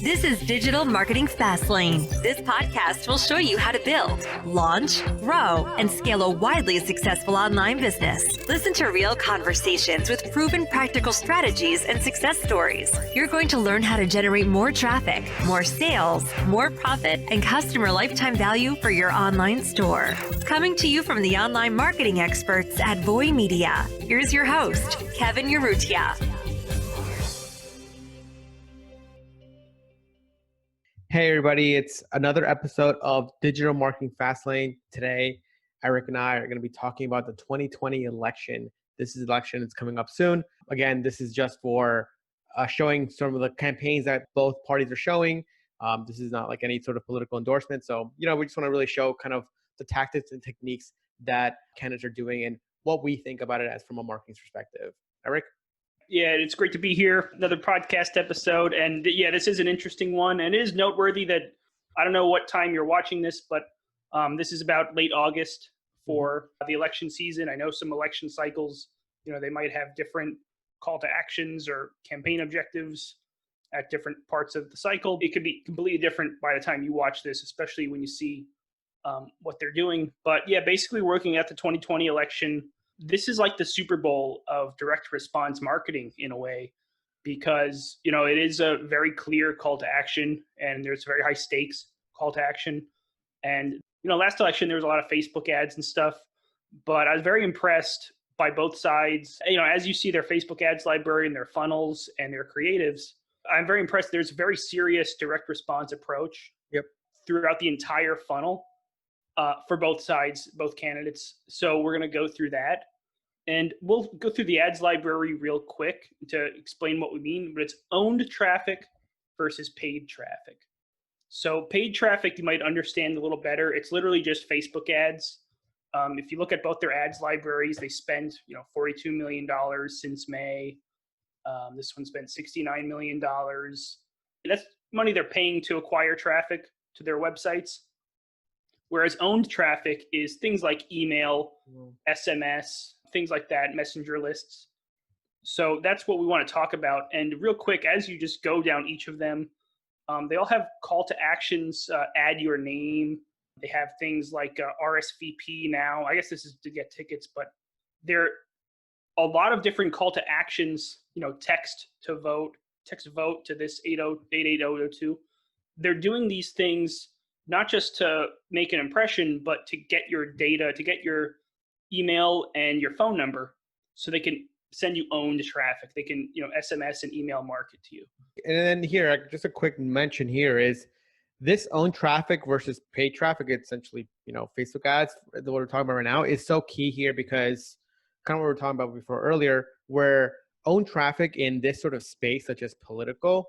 This is Digital Marketing Fastlane. This podcast will show you how to build, launch, grow, and scale a widely successful online business. Listen to real conversations with proven practical strategies and success stories. You're going to learn how to generate more traffic, more sales, more profit, and customer lifetime value for your online store. Coming to you from the online marketing experts at Voy Media, here's your host, Kevin Urrutia. Hey everybody, it's another episode of Digital Marketing Fastlane. Today, Eric and I are going to be talking about the 2020 election. This is election, it's coming up soon. Again, this is just for showing some of the campaigns that both parties are showing. This is not like any sort of political endorsement. So, we just want to really show kind of the tactics and techniques that candidates are doing and what we think about it as from a marketing perspective. Eric? Yeah, it's great to be here. Another podcast episode. And yeah, this is an interesting one. And it is noteworthy that I don't know what time you're watching this, but this is about late August for the election season. I know some election cycles, they might have different call to actions or campaign objectives at different parts of the cycle. It could be completely different by the time you watch this, especially when you see what they're doing. But yeah, basically working at the 2020 election, this is like the Super Bowl of direct response marketing in a way, because, it is a very clear call to action and there's very high stakes call to action. And, last election, there was a lot of Facebook ads and stuff, but I was very impressed by both sides. As you see their Facebook ads library and their funnels and their creatives, I'm very impressed. There's a very serious direct response approach throughout the entire funnel. For both sides, both candidates. So we're going to go through that. And we'll go through the ads library real quick to explain what we mean. But it's owned traffic versus paid traffic. So paid traffic, you might understand a little better. It's literally just Facebook ads. If you look at both their ads libraries, they spend $42 million since May. This one spent $69 million. That's money they're paying to acquire traffic to their websites. Whereas owned traffic is things like email, SMS, things like that, messenger lists. So that's what we want to talk about. And real quick, as you just go down each of them, they all have call to actions, add your name. They have things like RSVP now. I guess this is to get tickets, but there are a lot of different call to actions, text vote to this 88002. They're doing these things not just to make an impression, but to get your data, to get your email and your phone number so they can send you owned traffic. They can, SMS and email market to you. And then here, just a quick mention here is this owned traffic versus paid traffic, essentially, Facebook ads, what we're talking about right now, is so key here because kind of what we were talking about before earlier, where owned traffic in this sort of space, such as political,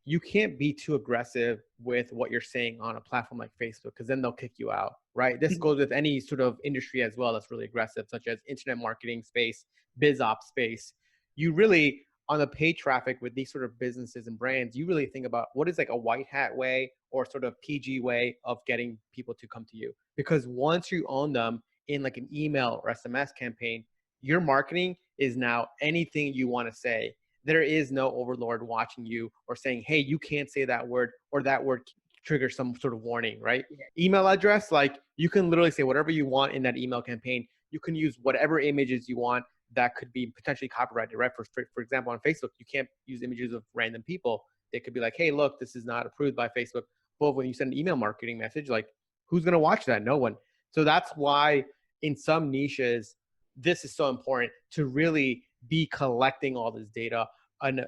you can't be too aggressive with what you're saying on a platform like Facebook because then they'll kick you out, right? This goes with any sort of industry as well that's really aggressive, such as internet marketing space, biz ops space. You really, on the paid traffic with these sort of businesses and brands, you really think about what is like a white hat way or sort of PG way of getting people to come to you. Because once you own them in like an email or SMS campaign, your marketing is now anything you want to say. There is no overlord watching you or saying, hey, you can't say that word or that word triggers some sort of warning, right? Yeah. Email address, like you can literally say whatever you want in that email campaign. You can use whatever images you want that could be potentially copyrighted, right? For example, on Facebook, you can't use images of random people. They could be like, hey, look, this is not approved by Facebook. But when you send an email marketing message, like who's going to watch that? No one. So that's why in some niches, this is so important to really be collecting all this data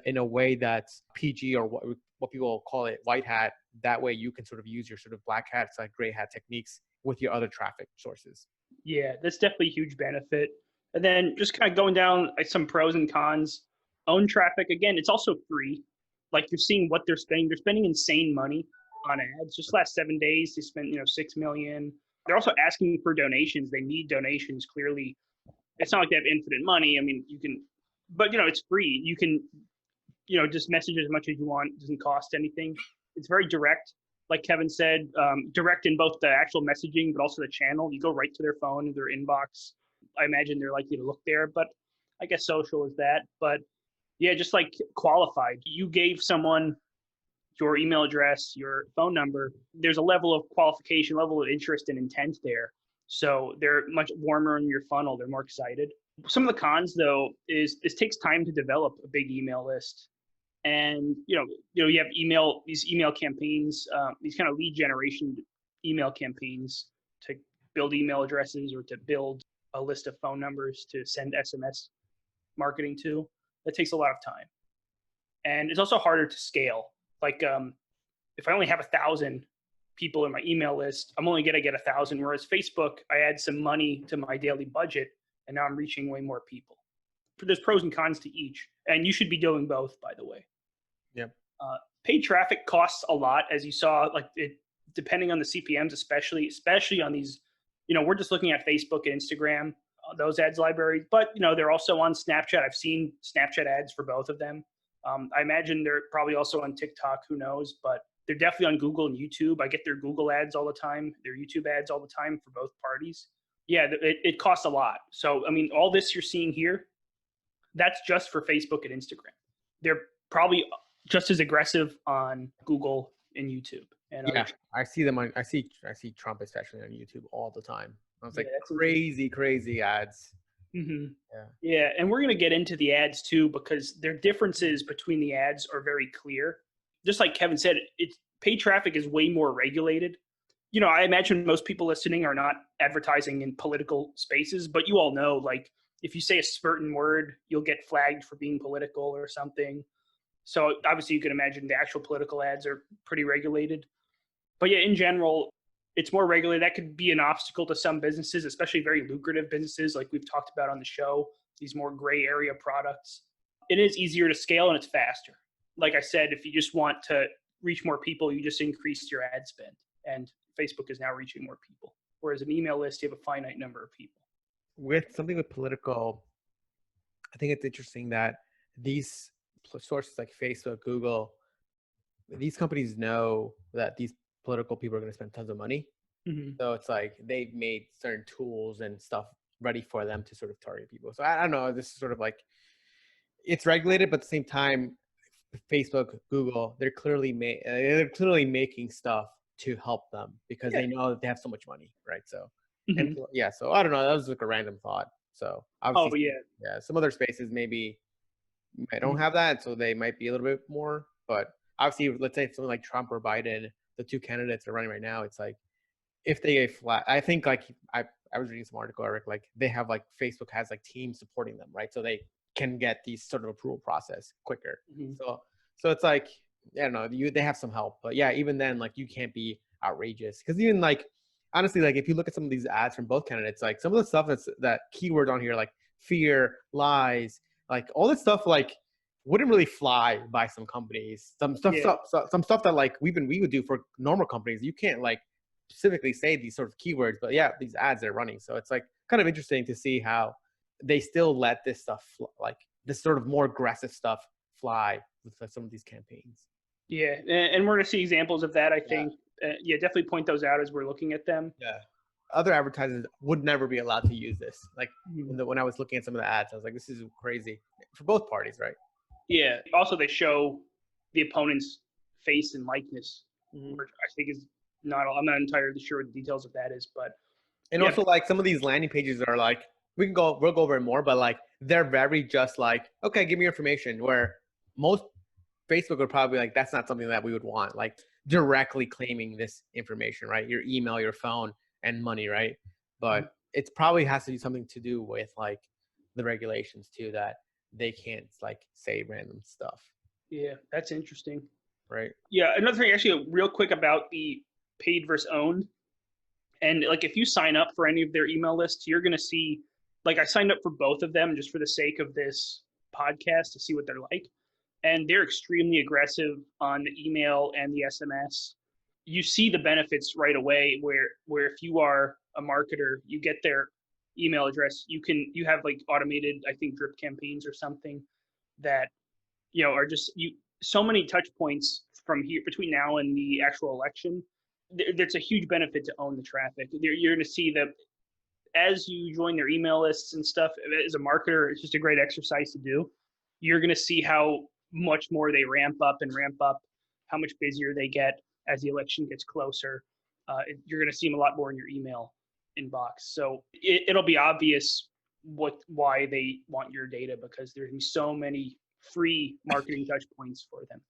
in a way that's PG or what people call it white hat. That way you can sort of use your sort of black hat, like gray hat techniques with your other traffic sources. Yeah, that's definitely a huge benefit. And then just kind of going down some pros and cons. Own traffic, again, it's also free. Like you're seeing what they're spending. They're spending insane money on ads. Just last 7 days, they spent, $6 million. They're also asking for donations. They need donations, clearly. It's not like they have infinite money. I mean, you can, but it's free. You can, just message as much as you want. It doesn't cost anything. It's very direct. Like Kevin said, direct in both the actual messaging, but also the channel. You go right to their phone, their inbox. I imagine they're likely to look there, but I guess social is that. But yeah, just like qualified. You gave someone your email address, your phone number, there's a level of qualification, level of interest and intent there. So they're much warmer in your funnel. They're more excited. Some of the cons, though, is this takes time to develop a big email list. And you have these email campaigns, these kind of lead generation email campaigns to build email addresses or to build a list of phone numbers to send SMS marketing to. That takes a lot of time, and it's also harder to scale. Like if I only have 1,000 people in my email list, I'm only gonna get 1,000. Whereas Facebook, I add some money to my daily budget, and now I'm reaching way more people. There's pros and cons to each, and you should be doing both, by the way. Yep. Paid traffic costs a lot, as you saw. Like depending on the CPMs, especially on these. We're just looking at Facebook and Instagram, those ads libraries, but they're also on Snapchat. I've seen Snapchat ads for both of them. I imagine they're probably also on TikTok. Who knows? But they're definitely on Google and YouTube. I get their Google ads all the time, their YouTube ads all the time for both parties. Yeah, it costs a lot. So, I mean, all this you're seeing here, that's just for Facebook and Instagram. They're probably just as aggressive on Google and YouTube. And yeah, I see them I see Trump especially on YouTube all the time. I was like, crazy ads. Mm-hmm. Yeah, and we're gonna get into the ads too, because their differences between the ads are very clear. Just like Kevin said, paid traffic is way more regulated. I imagine most people listening are not advertising in political spaces, but you all know, like, if you say a certain word, you'll get flagged for being political or something. So obviously you can imagine the actual political ads are pretty regulated. But yeah, in general, it's more regulated. That could be an obstacle to some businesses, especially very lucrative businesses like we've talked about on the show, these more gray area products. It is easier to scale and it's faster. Like I said, if you just want to reach more people, you just increase your ad spend. And Facebook is now reaching more people. Whereas an email list, you have a finite number of people. With something with political, I think it's interesting that these sources like Facebook, Google, these companies know that these political people are going to spend tons of money. Mm-hmm. So it's like they've made certain tools and stuff ready for them to sort of target people. So I don't know, this is sort of like, it's regulated, but at the same time, Facebook, Google, they're clearly making stuff to help them because they know that they have so much money, right? So and so I don't know, that was like a random thought. So obviously, some other spaces maybe don't have that, so they might be a little bit more. But obviously, let's say something like Trump or Biden, the two candidates are running right now. It's like if they get flat, I think like I was reading some article, Eric, like they have like Facebook has like teams supporting them, right? So they can get these sort of approval process quicker. Mm-hmm. So it's like, I don't know, they have some help, but yeah, even then, like you can't be outrageous because even like honestly, like if you look at some of these ads from both candidates, like some of the stuff that keywords on here, like fear, lies, like all this stuff, like wouldn't really fly by some companies. Some stuff that like we would do for normal companies. You can't like specifically say these sort of keywords, but yeah, these ads are running. So it's like kind of interesting to see how they still let this stuff, like this sort of more aggressive stuff, fly with some of these campaigns. Yeah, and we're going to see examples of that, I think. Definitely point those out as we're looking at them. Yeah. Other advertisers would never be allowed to use this. Like when I was looking at some of the ads, I was like, this is crazy for both parties, right? Yeah. Also, they show the opponent's face and likeness, which I think is I'm not entirely sure what the details of that is, but. And also like some of these landing pages are like, we'll go over it more, but like they're very just like, okay, give me your information, where most Facebook would probably like, that's not something that we would want, like directly claiming this information, right? Your email, your phone, and money, right? But it probably has to be something to do with like the regulations too, that they can't like say random stuff. Yeah, that's interesting. Right. Yeah, another thing actually real quick about the paid versus owned. And like if you sign up for any of their email lists, you're going to see, like I signed up for both of them just for the sake of this podcast to see what they're like. And they're extremely aggressive on the email and the SMS. You see the benefits right away where if you are a marketer, you get their email address, you have like automated, I think, drip campaigns or something that, are just so many touch points from here between now and the actual election. There's a huge benefit to own the traffic. You're going to see that as you join their email lists and stuff, as a marketer, it's just a great exercise to do. You're going to see how much more they ramp up, how much busier they get as the election gets closer. You're going to see them a lot more in your email inbox. So it'll be obvious why they want your data, because there's going to be so many free marketing touch points for them.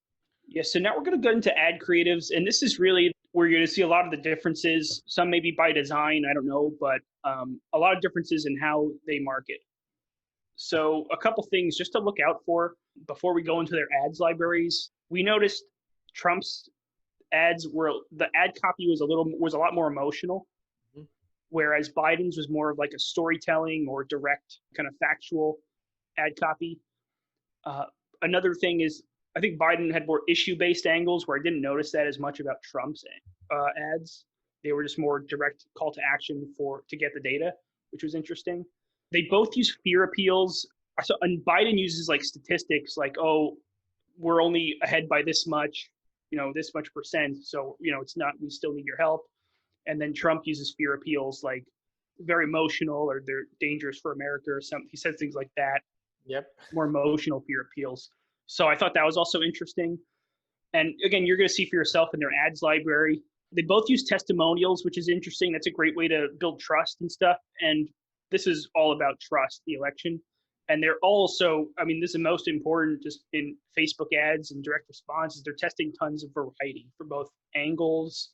Yeah, so now we're going to go into ad creatives, and this is really where you're going to see a lot of the differences. Some maybe by design, I don't know, but a lot of differences in how they market. So a couple things just to look out for before we go into their ads libraries. We noticed Trump's ads the ad copy was a lot more emotional, whereas Biden's was more of like a storytelling or direct kind of factual ad copy. Another thing is, I think Biden had more issue-based angles, where I didn't notice that as much about Trump's ads. They were just more direct call to action to get the data, which was interesting. They both use fear appeals. And Biden uses like statistics like, oh, we're only ahead by this much, this much percent. So, it's not, we still need your help. And then Trump uses fear appeals like very emotional, or they're dangerous for America or something. He says things like that. Yep. More emotional fear appeals. So I thought that was also interesting. And again, you're going to see for yourself in their ads library. They both use testimonials, which is interesting. That's a great way to build trust and stuff. And this is all about trust, the election. And they're also, this is the most important just in Facebook ads and direct responses. They're testing tons of variety for both angles,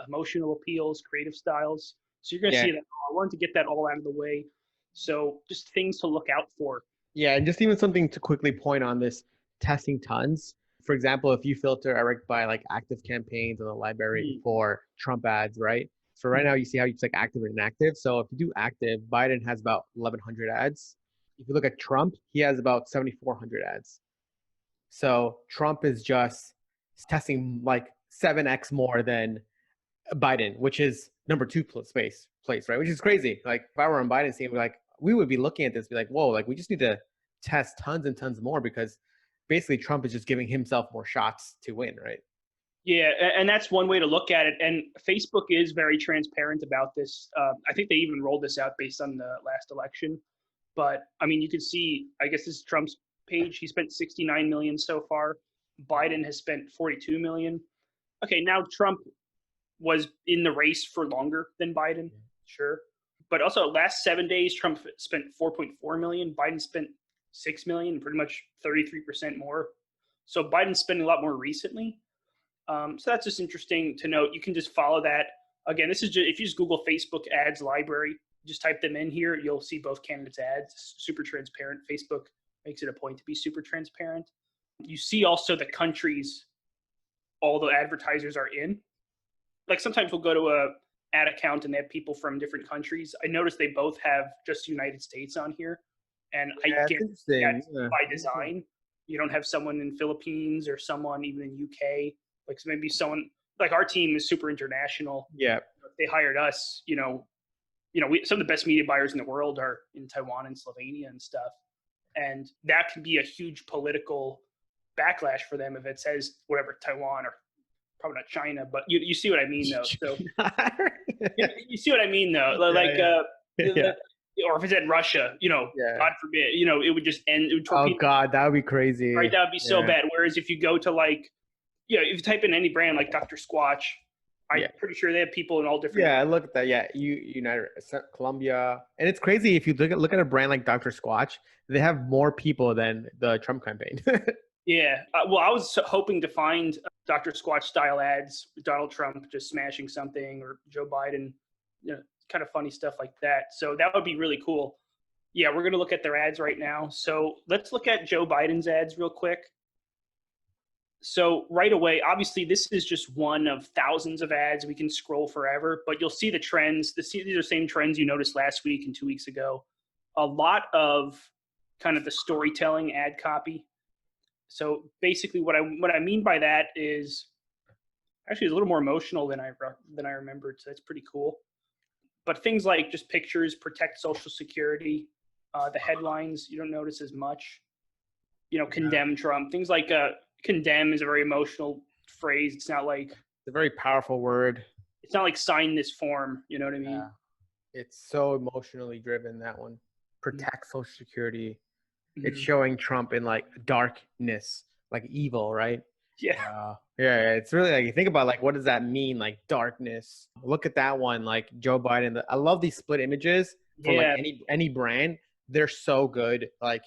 emotional appeals, creative styles. So you're going to see that. I wanted to get that all out of the way. So just things to look out for. Yeah, and just even something to quickly point on this testing tons. For example, if you filter, Eric, by like active campaigns in the library for Trump ads, right? So right now you see how you like active and inactive. So if you do active, Biden has about 1,100 ads. If you look at Trump, he has about 7,400 ads. So Trump is just testing like 7x more than Biden, which is number 2 place, right? Which is crazy. Like if I were on Biden's team, we would be looking at this, be like, whoa, like we just need to test tons and tons more, because basically Trump is just giving himself more shots to win, right? Yeah, and that's one way to look at it. And Facebook is very transparent about this. I think they even rolled this out based on the last election. But you can see, I guess this is Trump's page. He spent 69 million so far. Biden has spent 42 million. Okay, now Trump was in the race for longer than Biden, sure. But also last 7 days, Trump spent 4.4 million. Biden spent 6 million, pretty much 33% more. So Biden's spending a lot more recently. So that's just interesting to note. You can just follow that. Again, this is just, if you just Google Facebook ads library, just type them in here, you'll see both candidates' ads. It's super transparent. Facebook makes it a point to be super transparent. You see also the countries all the advertisers are in. Like sometimes we'll go to a ad account and they have people from different countries. I noticed they both have just United States on here. And I get that's by design. You don't have someone in Philippines or someone even in UK. Like so maybe someone like our team is super international. Yeah. If they hired us, some of the best media buyers in the world are in Taiwan and Slovenia and stuff. And that can be a huge political backlash for them if it says whatever, Taiwan, or probably not China, but you see what I mean though. So you see what I mean though. Or if it's in Russia, God forbid, it would just end. It would torpedo. Oh God, that would be crazy. Right, that would be so bad. Whereas if you go to if you type in any brand like Dr. Squatch, I'm pretty sure they have people in all different. Yeah, look at that. Yeah, United Colombia, and it's crazy if you look at a brand like Dr. Squatch, they have more people than the Trump campaign. Yeah, well, I was hoping to find Dr. Squatch style ads, Donald Trump just smashing something, or Joe Biden, kind of funny stuff like that. So that would be really cool. Yeah, we're going to look at their ads right now. So let's look at Joe Biden's ads real quick. So right away, obviously, this is just one of thousands of ads. We can scroll forever, but you'll see the trends. These are the same trends you noticed last week and 2 weeks ago. A lot of kind of the storytelling ad copy. So basically what I mean by that is actually it's a little more emotional than I remembered. So that's pretty cool. But things like just pictures, protect Social Security, the headlines, you don't notice as much. Condemn Trump. Things like condemn is a very emotional phrase. It's not like it's a very powerful word. It's not like sign this form. You know what I mean? Yeah. It's so emotionally driven, that one. Protect Social Security. It's showing Trump in like darkness, like evil, right? Yeah. Yeah, it's really like you think about like what does that mean? Like darkness. Look at that one, like Joe Biden. I love these split images for like Yeah. any brand. They're so good. Like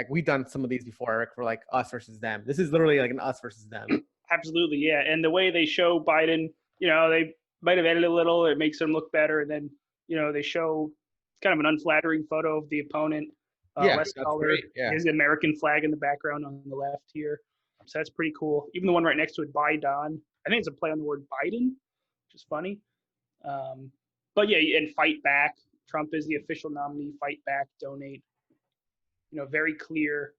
we've done some of these before, Eric, for like us versus them. This is literally like an us versus them. Absolutely. Yeah. And the way they show Biden, they might have edited a little. It makes him look better. And then, they show kind of an unflattering photo of the opponent, Yeah, less that's color. great. Yeah. There's the American flag in the background on the left here. So that's pretty cool. Even the one right next to it, Biden. I think it's a play on the word Biden, which is funny. But yeah, and fight back. Trump is the official nominee. Fight back, donate. Very clear.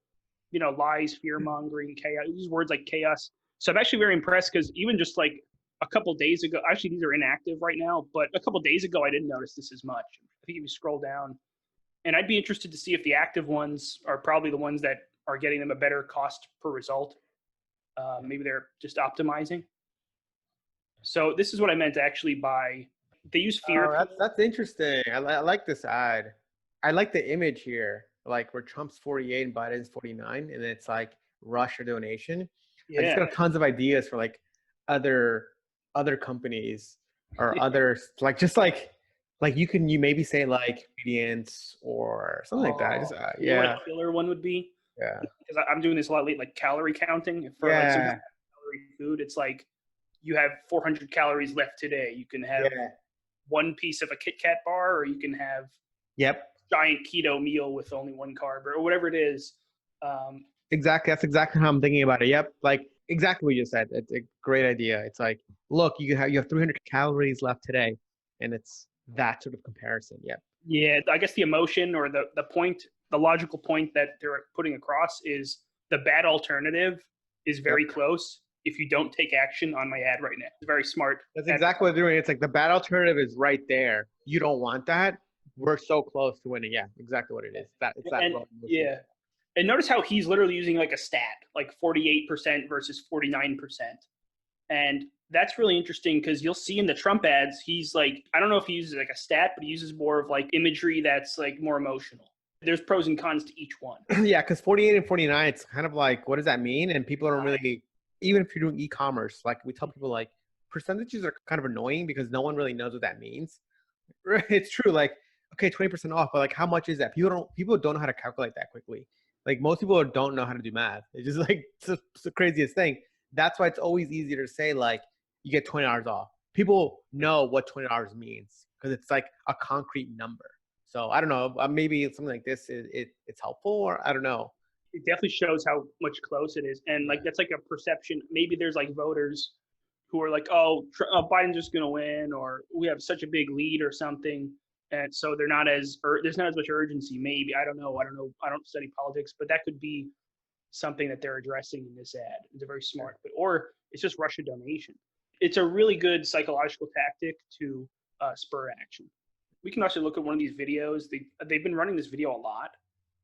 Lies, fear mongering, chaos. These words like chaos. So I'm actually very impressed because even just like a couple days ago, actually these are inactive right now, but a couple days ago I didn't notice this as much. I think if you scroll down, and I'd be interested to see if the active ones are probably the ones that are getting them a better cost per result. Maybe they're just optimizing. So this is what I meant actually by they use fear. That's interesting. I like this ad. I like the image here, like where Trump's 48 and Biden's 49, and it's like Russia donation. I just Yeah. got tons of ideas for like other companies or others, like just like you maybe say like ingredients or something like that. Just You know what yeah, a killer one would be? yeah, Because I'm doing this a lot lately, like calorie counting for like some yeah, calorie food. It's like you have 400 calories left today. You can have yeah. one piece of a Kit Kat bar, or you can have Yep. giant keto meal with only one carb, or whatever it is. Exactly. That's exactly how I'm thinking about it. Yep. Like exactly what you said. It's a great idea. It's like, look, you have 300 calories left today, and it's that sort of comparison. Yep. Yeah, I guess the emotion or the point, the logical point that they're putting across is the bad alternative is very close if you don't take action on my ad right now. It's very smart. That's exactly what they're doing. It's like the bad alternative is right there. You don't want that. We're so close to winning. Yeah, exactly what it is. Yeah. And notice how he's literally using like a stat, like 48% versus 49%. And that's really interesting because you'll see in the Trump ads, he's like, I don't know if he uses like a stat, but he uses more of like imagery that's like more emotional. There's pros and cons to each one. Yeah, because 48 and 49, it's kind of like, what does that mean? And people don't really, even if you're doing e-commerce, like we tell people like percentages are kind of annoying because no one really knows what that means. It's true. Like, okay, 20% off, but like how much is that? People don't know how to calculate that quickly. Like most people don't know how to do math. It's just like it's the craziest thing. That's why it's always easier to say like you get $20 off. People know what $20 means because it's like a concrete number. So I don't know. Maybe something like this it's helpful, or I don't know. It definitely shows how much close it is, and like that's like a perception. Maybe there's like voters who are like, "Oh, Biden's just gonna win," or "We have such a big lead," or something, and so there's not as much urgency. Maybe I don't know. I don't study politics, but that could be something that they're addressing in this ad. It's a very smart, or it's just Russia donation. It's a really good psychological tactic to spur action. We can also look at one of these videos. They've been running this video a lot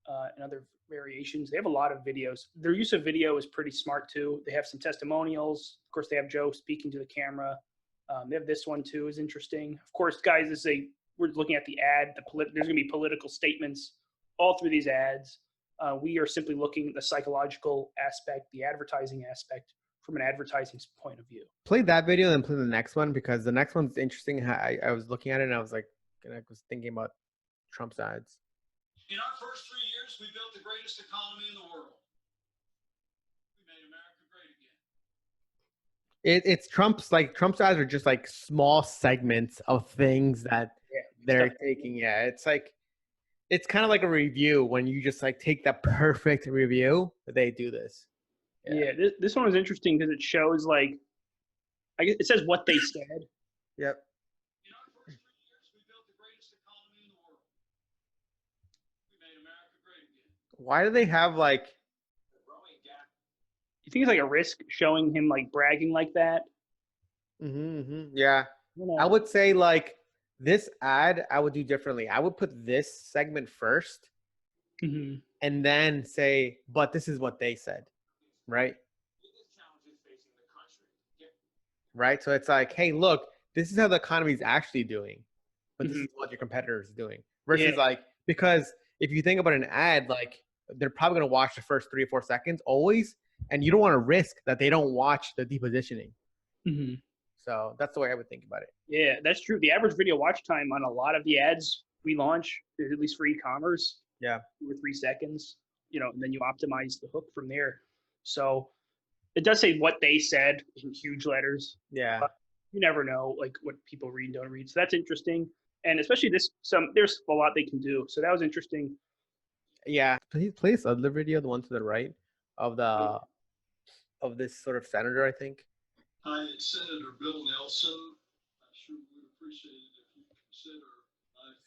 and other variations. They have a lot of videos. Their use of video is pretty smart too. They have some testimonials. Of course, they have Joe speaking to the camera. They have this one too, is interesting. Of course, guys, we're looking at the ad. There's going to be political statements all through these ads. We are simply looking at the psychological aspect, the advertising aspect from an advertising point of view. Play that video and play the next one because the next one's interesting. I was looking at it and I was like, I was thinking about Trump's ads. In our first 3 years, we built the greatest economy in the world. We made America great again. It's Trump's ads are just like small segments of things that they're taking. Yeah, it's like it's kind of like a review when you just like take the perfect review. They do this. Yeah, this one was interesting because it shows like, I guess it says what they said. Yep. In our first 3 years, we built the greatest economy in the world. We made America great again. Why do they have like? The growing gap. You think it's like a risk showing him like bragging like that? Yeah. I would say like this ad, I would do differently. I would put this segment first, and then say, "But this is what they said." Right? Right? So it's like, hey, look, this is how the economy is actually doing, but this is what your competitors are doing. Versus like, because if you think about an ad, like they're probably going to watch the first 3 or 4 seconds always, and you don't want to risk that they don't watch the depositioning. Mm-hmm. So that's the way I would think about it. Yeah, that's true. The average video watch time on a lot of the ads we launch, at least for e-commerce, Yeah. 2 or 3 seconds, and then you optimize the hook from there. So it does say what they said in huge letters. Yeah. But you never know like what people read and don't read. So that's interesting. And especially there's a lot they can do. So that was interesting. Yeah. Please play this other video, the one to the right of this sort of senator, I think. Hi, it's Senator Bill Nelson. I sure would appreciate it if you consider.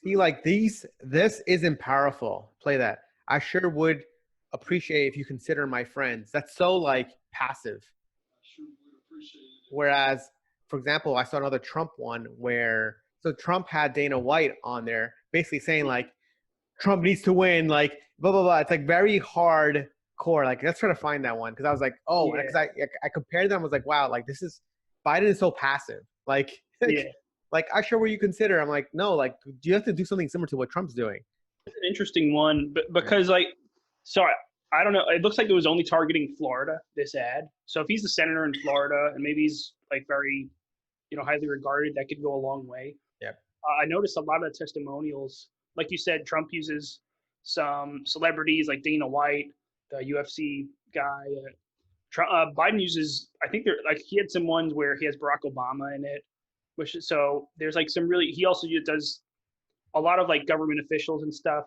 See, like this isn't powerful. Play that. I sure would appreciate if you consider my friends. That's so like passive. I sure would appreciate it. Whereas, for example, I saw another Trump one where Trump had Dana White on there, basically saying like Trump needs to win, like blah blah blah. It's like very hardcore. Like let's try to find that one because I was like, oh, because I compared them. I was like, wow, like this is Biden is so passive. Like, like I sure would you consider. I'm like, no, like you have to do something similar to what Trump's doing. It's an interesting one, but because like, so I don't know. It looks like it was only targeting Florida, this ad. So if he's the senator in Florida and maybe he's like very, highly regarded, that could go a long way. Yep. I noticed a lot of the testimonials, like you said, Trump uses some celebrities like Dana White, the UFC guy. Biden uses, I think he had some ones where he has Barack Obama in it, so there's like some really, he also does a lot of like government officials and stuff.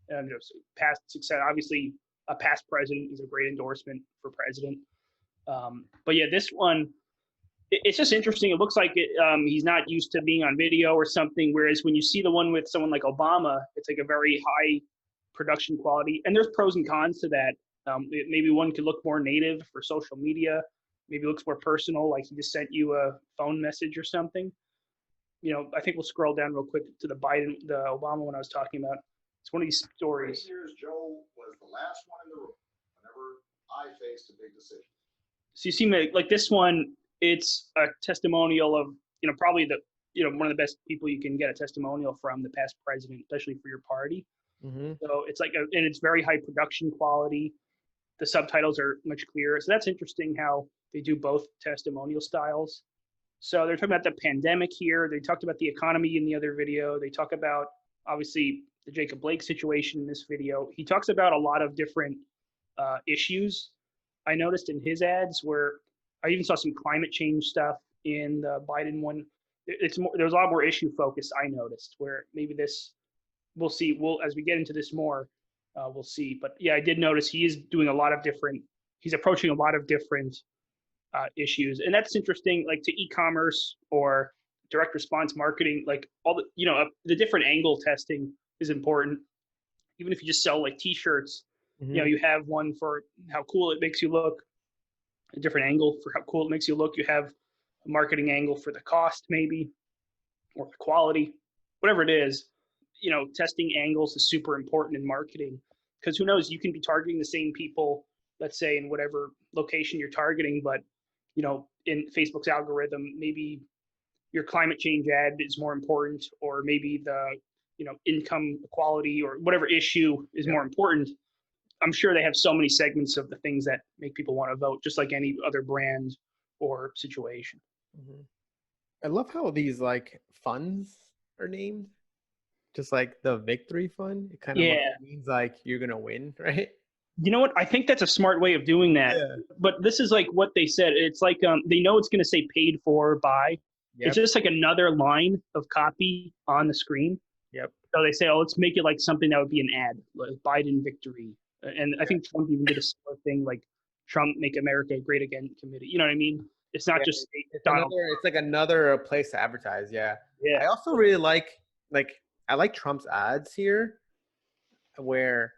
And past success, obviously a past president is a great endorsement for president. But yeah, this one, it's just interesting. It looks like he's not used to being on video or something. Whereas when you see the one with someone like Obama, it's like a very high production quality. And there's pros and cons to that. Maybe one could look more native for social media. Maybe it looks more personal, like he just sent you a phone message or something. I think we'll scroll down real quick to the Obama one I was talking about. It's one of these stories. 8 years, Joe was the last one in the room whenever I faced a big decision. So you see, like this one, it's a testimonial of, probably one of the best people you can get a testimonial from, the past president, especially for your party. Mm-hmm. So it's like, and it's very high production quality. The subtitles are much clearer. So that's interesting how they do both testimonial styles. So they're talking about the pandemic here. They talked about the economy in the other video. They talk about, obviously, the Jacob Blake situation in this video. He talks about a lot of different issues. I noticed in his ads where I even saw some climate change stuff in the Biden one. There's a lot more issue focus, I noticed, where maybe this, we'll see. As we get into this more, we'll see. But yeah, I did notice he is doing he's approaching a lot of different issues. And that's interesting, like to e-commerce or direct response marketing, like all the different angle testing is important. Even if you just sell like t-shirts, Mm-hmm. you have one for how cool it makes you look, a different angle for how cool it makes you look. You have a marketing angle for the cost maybe, or the quality, whatever it is. Testing angles is super important in marketing because who knows, you can be targeting the same people, let's say in whatever location you're targeting, but in Facebook's algorithm, maybe your climate change ad is more important, or maybe the income equality or whatever issue is more important. I'm sure they have so many segments of the things that make people want to vote, just like any other brand or situation. Mm-hmm. I love how these like funds are named, just like the victory fund. It kind of means like you're gonna win, right? You know what? I think that's a smart way of doing that. Yeah. But this is like what they said. It's like they know it's going to say paid for by. Yep. It's just like another line of copy on the screen. Yep. So they say, oh, let's make it like something that would be an ad, like Biden victory. And I think Trump even did a similar thing, like Trump Make America Great Again committee. You know what I mean? It's not just Donald. It's like another place to advertise. Yeah. Yeah. I also really like I like Trump's ads here, where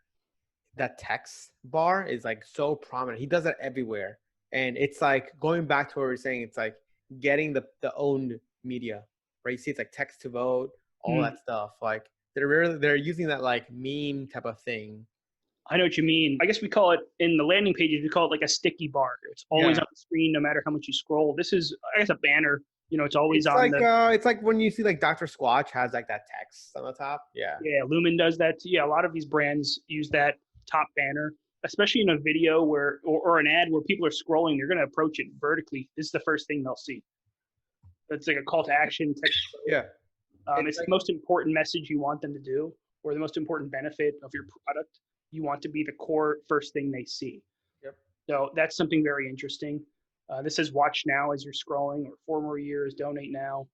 that text bar is like so prominent. He does that everywhere, and it's like going back to what we were saying. It's like getting the owned media, right? You see, it's like text to vote, all that stuff. Like they're using that like meme type of thing. I know what you mean. I guess we call it in the landing pages. We call it like a sticky bar. It's always on the screen, no matter how much you scroll. This is, I guess, a banner. It's always on. It's like when you see like Dr. Squatch has like that text on the top. Yeah. Yeah, Lumen does that too. Yeah, a lot of these brands use that top banner. especially in a video or an ad where people are scrolling, they're going to approach it vertically. This is the first thing they'll see. It's like a call to action text. Yeah. It's the most important message you want them to do, or the most important benefit of your product. You want to be the core first thing they see. Yep. So that's something very interesting. This says watch now as you're scrolling, or 4 more years, donate now.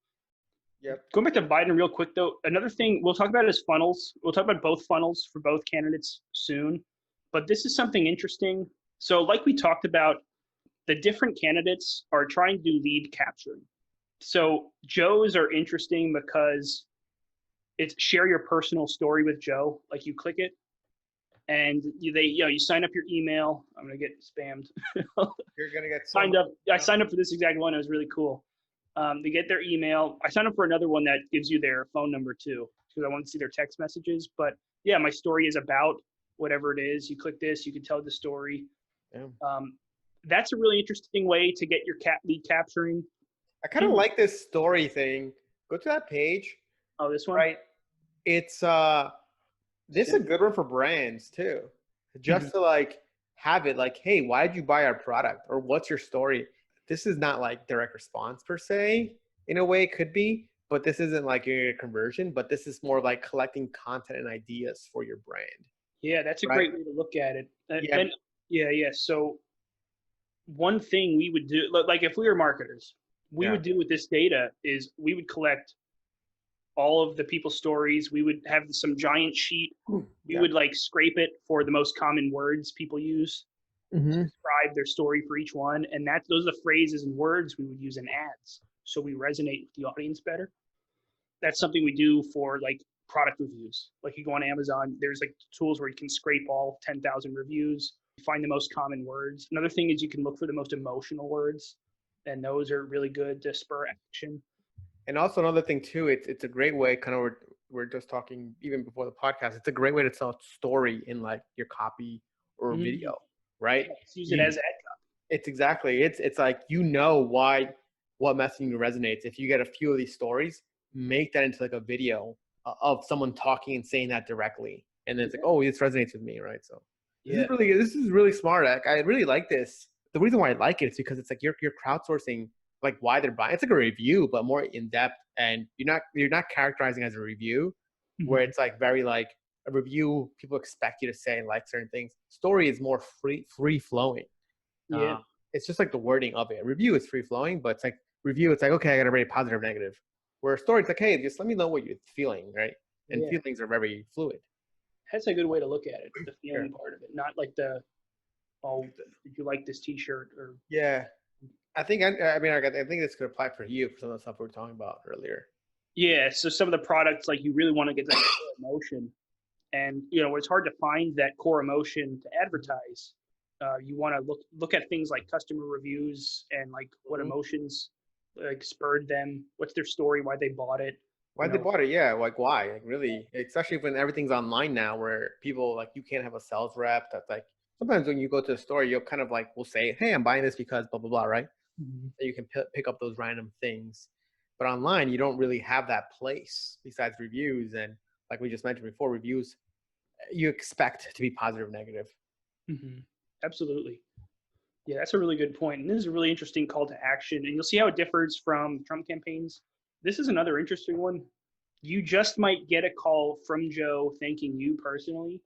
Yep. Going back to Biden real quick though, another thing we'll talk about is funnels. We'll talk about both funnels for both candidates soon, but this is something interesting. So like we talked about, the different candidates are trying to do lead capturing. So Joe's are interesting because it's share your personal story with Joe. Like you click it and you sign up your email. I'm going to get spammed. You're going to get signed up. I signed up for this exact one. It was really cool. They get their email. I signed up for another one that gives you their phone number too, because I want to see their text messages. But yeah, my story is about whatever it is. You click this, you can tell the story. Yeah. That's a really interesting way to get your lead capturing. I kind of like this story thing. Go to that page. Oh, this one? Right. It's this is a good one for brands too. Just to like have it like, hey, why did you buy our product? Or what's your story? This is not like direct response per se. In a way it could be, but this isn't like a conversion, but this is more like collecting content and ideas for your brand. Yeah, that's a great way to look at it. Yeah. Yeah. So one thing we would do, like if we were marketers, we would do with this data is we would collect all of the people's stories. We would have some giant sheet. We would like scrape it for the most common words people use, describe their story for each one. And those are the phrases and words we would use in ads. So we resonate with the audience better. That's something we do for like product reviews. Like you go on Amazon, there's like tools where you can scrape all 10,000 reviews, find the most common words. Another thing is you can look for the most emotional words, and those are really good to spur action. And also another thing too, it's a great way, kind of we're just talking even before the podcast, it's a great way to tell a story in like your copy or video, right? Yeah, use it as ad copy. It's exactly, it's like, what messaging resonates. If you get a few of these stories, make that into like a video of someone talking and saying that directly. And then it's like, oh, this resonates with me, right? So this is really smart. I really like this. The reason why I like it is because it's like you're crowdsourcing like why they're buying. It's like a review, but more in depth, and you're not characterizing as a review where it's like very like a review people expect you to say and like certain things. Story is more free flowing. Yeah. It's just like the wording of it. Review is free flowing, but it's like review, it's like, okay, I gotta rate positive, negative. Where a story, it's like, hey, just let me know what you're feeling, right? And feelings are very fluid. That's a good way to look at it, the feeling part of it, not like did you like this T-shirt or? Yeah, I think I think this could apply for you for some of the stuff we were talking about earlier. Yeah, so some of the products, like you really want to get that core emotion, and it's hard to find that core emotion to advertise. You want to look at things like customer reviews and like what emotions like spurred them, what's their story, why they bought it. They bought it, yeah, like why? Like really, especially when everything's online now, where people like you can't have a sales rep that's like. Sometimes when you go to the store, you'll kind of like will say, hey, I'm buying this because blah blah blah, right? So you can pick up those random things. But online, you don't really have that place besides reviews. And like we just mentioned before, reviews, you expect to be positive or negative. Absolutely. Yeah, that's a really good point. And this is a really interesting call to action. And you'll see how it differs from Trump campaigns. This is another interesting one. You just might get a call from Joe thanking you personally.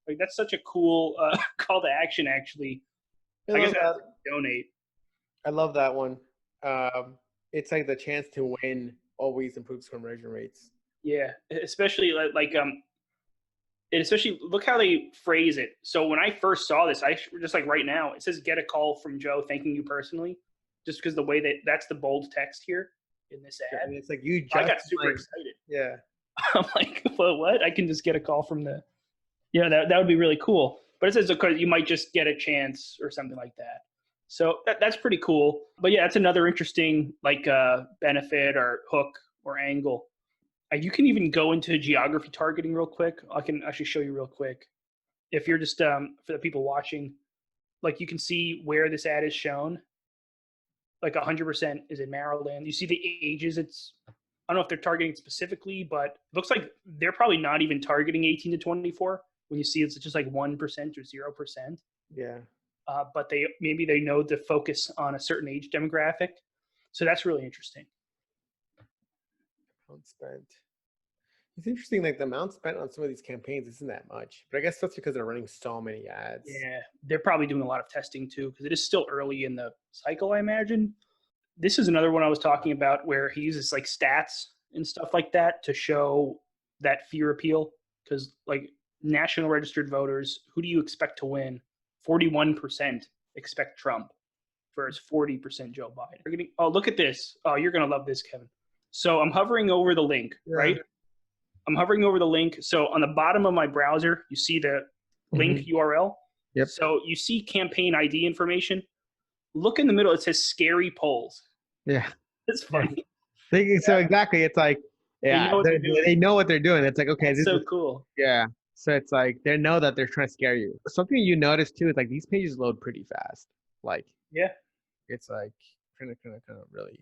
Like that's such a cool call to action, actually. I guess that's donate. I love that one. It's like the chance to win always improves conversion rates. Yeah, especially especially look how they phrase it. So when I first saw this, I just like right now it says get a call from Joe thanking you personally, just because the way that's the bold text here in this ad. And it's like I got super excited. Yeah, I'm like, well, what? I can just get a call from the. Yeah, that would be really cool. But it says because you might just get a chance or something like that. So that's pretty cool. But yeah, that's another interesting like benefit or hook or angle. You can even go into geography targeting real quick. I can actually show you real quick. If you're just for the people watching, like you can see where this ad is shown. Like 100% is in Maryland. You see the ages. I don't know if they're targeting specifically, but it looks like they're probably not even targeting 18 to 24. when you see it's just like 1% or 0%. Yeah. But maybe they know to focus on a certain age demographic. So that's really interesting. Amount spent. It's interesting, like the amount spent on some of these campaigns isn't that much, but I guess that's because they're running so many ads. Yeah, they're probably doing a lot of testing too, because it is still early in the cycle, I imagine. This is another one I was talking about where he uses like stats and stuff like that to show that fear appeal. Because like national registered voters, who do you expect to win? 41% expect Trump versus 40% Joe Biden. Oh, look at this. Oh, you're going to love this, Kevin. So I'm hovering over the link, right? I'm hovering over the link. So on the bottom of my browser, you see the link URL. Yep. So you see campaign ID information. Look in the middle. It says scary polls. Yeah. It's funny. So exactly, it's like, yeah, they know what they're doing. It's like, okay, That's this so is cool. Yeah. So it's like they know that they're trying to scare you. Something you notice too is like these pages load pretty fast. Like, yeah, it's like kind of really.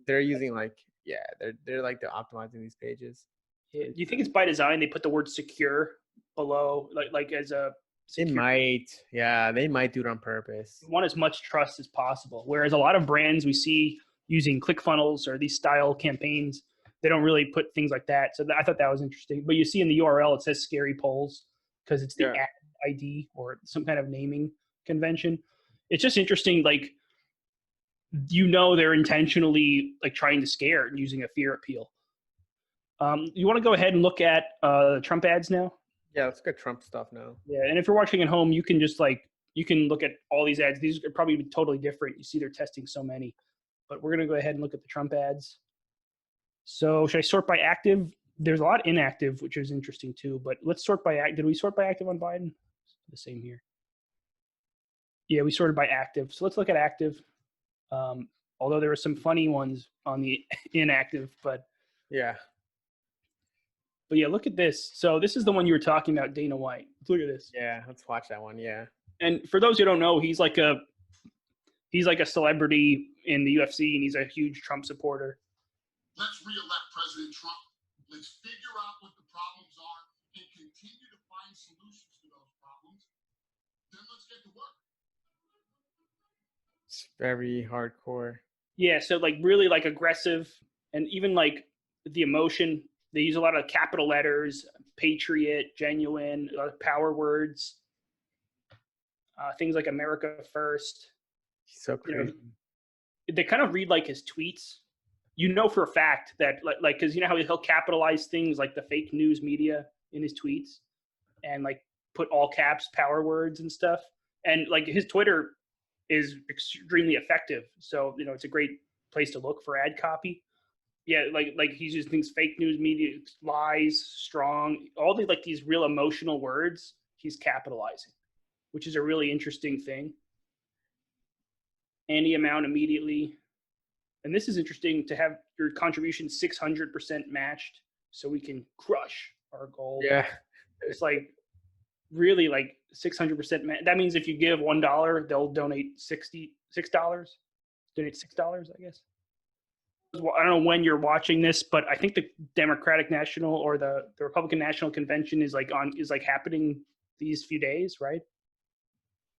They're using like, yeah, they're like they're optimizing these pages. Yeah. Do you think it's by design? They put the word secure below, like as a. They might, yeah, they might do it on purpose. You want as much trust as possible. Whereas a lot of brands we see using ClickFunnels or these style campaigns, they don't really put things like that. So I thought that was interesting. But you see in the URL, it says scary polls because it's the ad ID or some kind of naming convention. It's just interesting. Like, they're intentionally like trying to scare and using a fear appeal. You want to go ahead and look at Trump ads now? Yeah, let's get Trump stuff now. Yeah, and if you're watching at home, you can just you can look at all these ads. These are probably totally different. You see they're testing so many. But we're going to go ahead and look at the Trump ads. So should I sort by active? There's a lot inactive, which is interesting too. But let's sort by active. Did we sort by active on Biden? The same here. Yeah, we sorted by active. So let's look at active. Although there were some funny ones on the inactive, but yeah. But yeah, look at this. So this is the one you were talking about, Dana White. Look at this. Yeah, let's watch that one. Yeah. And for those who don't know, he's like a celebrity in the UFC, and he's a huge Trump supporter. Let's re-elect President Trump. Let's figure out what the problems are and continue to find solutions to those problems. Then let's get to work. It's very hardcore. Yeah, so like really like aggressive, and even like the emotion. They use a lot of capital letters, patriot, genuine, power words, things like America first. He's so crazy. They kind of read like his tweets. You know for a fact that like because you know how he'll capitalize things like the fake news media in his tweets and like put all caps power words and stuff. And like his Twitter is extremely effective. So, it's a great place to look for ad copy. Yeah, like he's using things, fake news media, lies, strong, all these real emotional words he's capitalizing, which is a really interesting thing. Any amount immediately. And this is interesting to have your contribution 600% matched so we can crush our goal. Yeah. It's like really like 600%. That means if you give $1, they'll donate $6. Donate $6, I guess. I don't know when you're watching this, but I think the Democratic National or the Republican National Convention is happening these few days, right?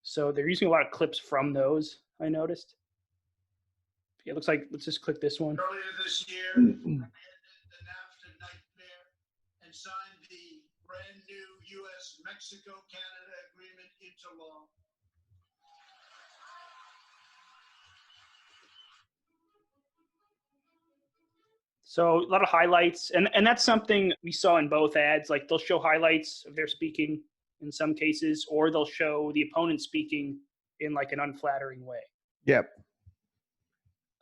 So they're using a lot of clips from those, I noticed. It looks like, let's just click this one. Earlier this year, I ended the NAFTA nightmare and signed the brand new U.S.-Mexico-Canada agreement into law. So a lot of highlights, and that's something we saw in both ads. Like they'll show highlights of their speaking in some cases, or they'll show the opponent speaking in like an unflattering way. Yep.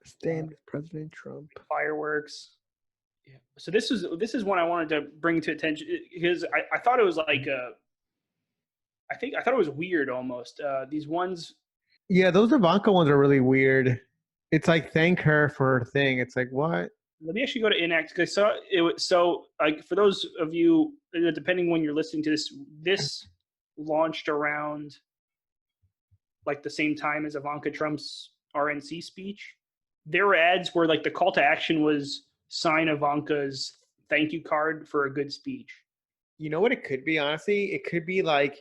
Stand with President Trump. Fireworks. Yeah. So this is one I wanted to bring to attention because I thought it was like I thought it was weird almost. These ones. Yeah, those Ivanka ones are really weird. It's like thank her for her thing. It's like what? Let me actually go to inact because so like for those of you, depending when you're listening to this launched around like the same time as Ivanka Trump's RNC speech. There were ads where like the call to action was sign Ivanka's thank you card for a good speech. You know what it could be, honestly? It could be like,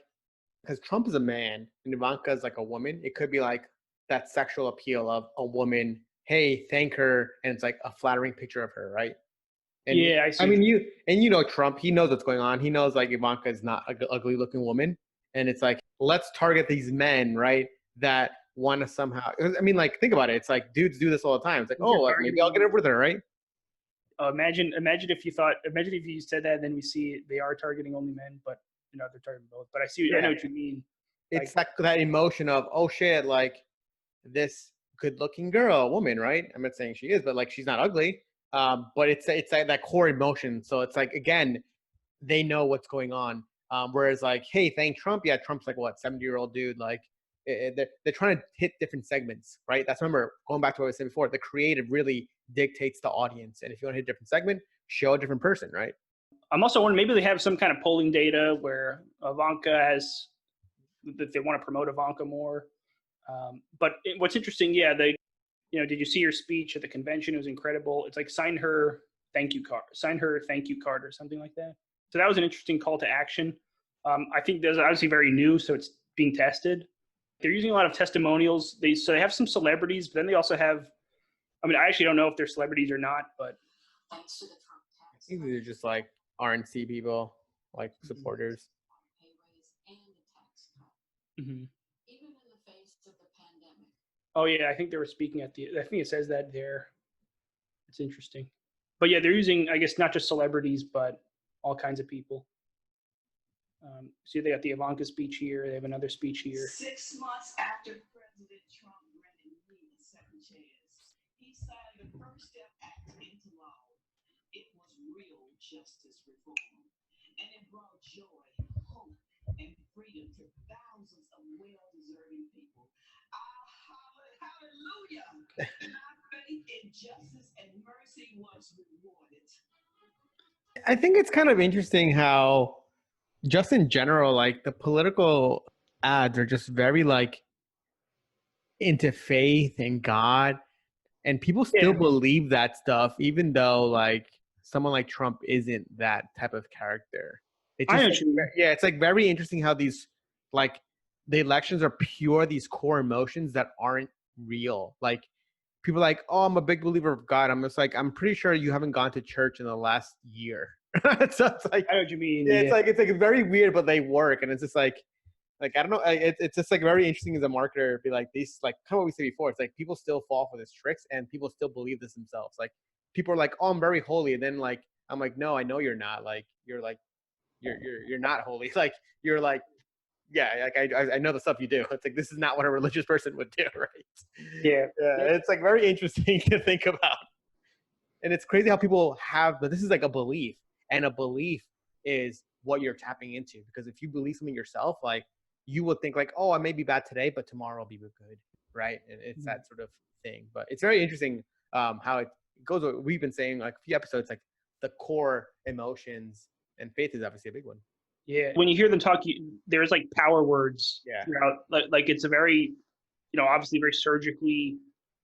because Trump is a man and Ivanka is like a woman. It could be like that sexual appeal of a woman. Hey, thank her, and it's like a flattering picture of her, right? And Yeah, I I see. mean, you know Trump. He knows what's going on. He knows like Ivanka is not an ugly looking woman, and it's like let's target these men, right? That want to somehow. I mean, like think about it. It's like dudes do this all the time. It's like, They're oh, like, maybe I'll get over with her, right? Imagine if you said that, and then we see they are targeting only men, but they're targeting both. But I know what you mean. It's like that emotion of oh shit, like this good-looking girl, woman, right? I'm not saying she is, but like she's not ugly. But it's like that core emotion. So it's like again, they know what's going on. Whereas like, hey, thank Trump. Yeah, Trump's like what 70-year-old dude. Like they're trying to hit different segments, right? That's remember going back to what I said before. The creative really dictates the audience, and if you want to hit a different segment, show a different person, right? I'm also wondering maybe they have some kind of polling data where Ivanka has that they want to promote Ivanka more. But what's interesting, yeah, did you see your speech at the convention? It was incredible. It's like sign her thank you card or something like that. So that was an interesting call to action. I think there's obviously very new, so it's being tested. They're using a lot of testimonials. They have some celebrities, but then they also have. I mean, I actually don't know if they're celebrities or not, but I think they're just like RNC people, like supporters. mm-hmm. Oh yeah, I think they were speaking at I think it says that there. It's interesting, but yeah, they're using I guess not just celebrities, but all kinds of people. See, they got the Ivanka speech here. They have another speech here. 6 months after President Trump granted me a second chance, he signed the First Step Act into law. It was real justice reform, and it brought joy, hope, and freedom to thousands of well-deserving people. Hallelujah! My faith in justice and mercy was rewarded. I think it's kind of interesting how just in general, like the political ads are just very like into faith and God, and people still believe that stuff, even though like someone like Trump isn't that type of character. It's just it's like very interesting how these like the elections are pure these core emotions that aren't real. Like people are like, oh, I'm a big believer of God. I'm just like, I'm pretty sure you haven't gone to church in the last year. So it's like I know what you mean. Yeah, it's like very weird, but they work, and it's just like I don't know. It's just like very interesting as a marketer. Be like these, like kind of what we said before. It's like people still fall for these tricks, and people still believe this themselves. Like people are like, "Oh, I'm very holy," and then like I'm like, "No, I know you're not. Like you're not holy. Like you're like, yeah, like I know the stuff you do. It's like this is not what a religious person would do, right? Yeah. It's like very interesting to think about, and it's crazy how people have. But this is like a belief, and a belief is what you're tapping into, because if you believe something yourself, like you would think like, oh, I may be bad today, but tomorrow I'll be good, right? And it's that sort of thing. But it's very interesting how it goes. We've been saying like a few episodes, like the core emotions, and faith is obviously a big one. Yeah, when you hear them talk, there's like power words throughout. Like it's a very, obviously very surgically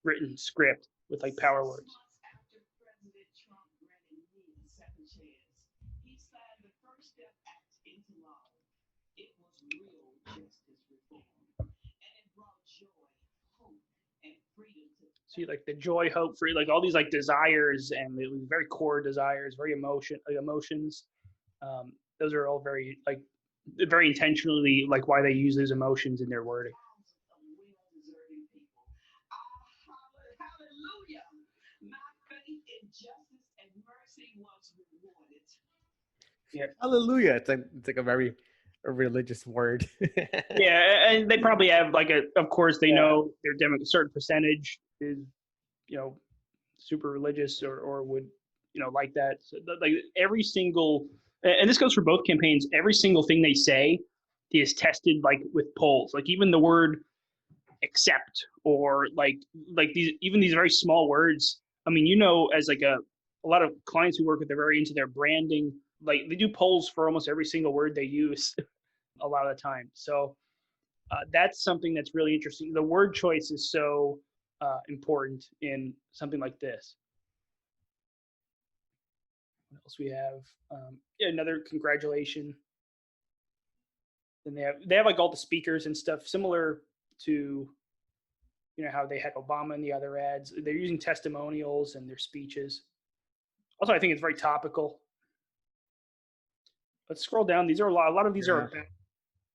written script with like power words. After President Trump granted me a second chance, he signed the First Step Act into law. It was real justice reform, and it brought joy, hope, and freedom to. See, like the joy, hope, free, like all these like desires and the very core desires, very emotions. Those are all very like very intentionally like why they use those emotions in their wording. Hallelujah! My faith in justice and mercy was rewarded. Yeah. Hallelujah! It's like a very religious word. Yeah, and they probably have like of course they know their a certain percentage is super religious or would like that. So like every single, and this goes for both campaigns, every single thing they say is tested like with polls. Like even the word accept or like these very small words. I mean, as like a lot of clients who work with, they're very into their branding. Like they do polls for almost every single word they use a lot of the time. So that's something that's really interesting. The word choice is so important in something like this. What else we have? Yeah, another congratulation. Then they have like all the speakers and stuff similar to how they had Obama in the other ads. They're using testimonials and their speeches. Also, I think it's very topical. Let's scroll down. These are a lot of these are Yeah. about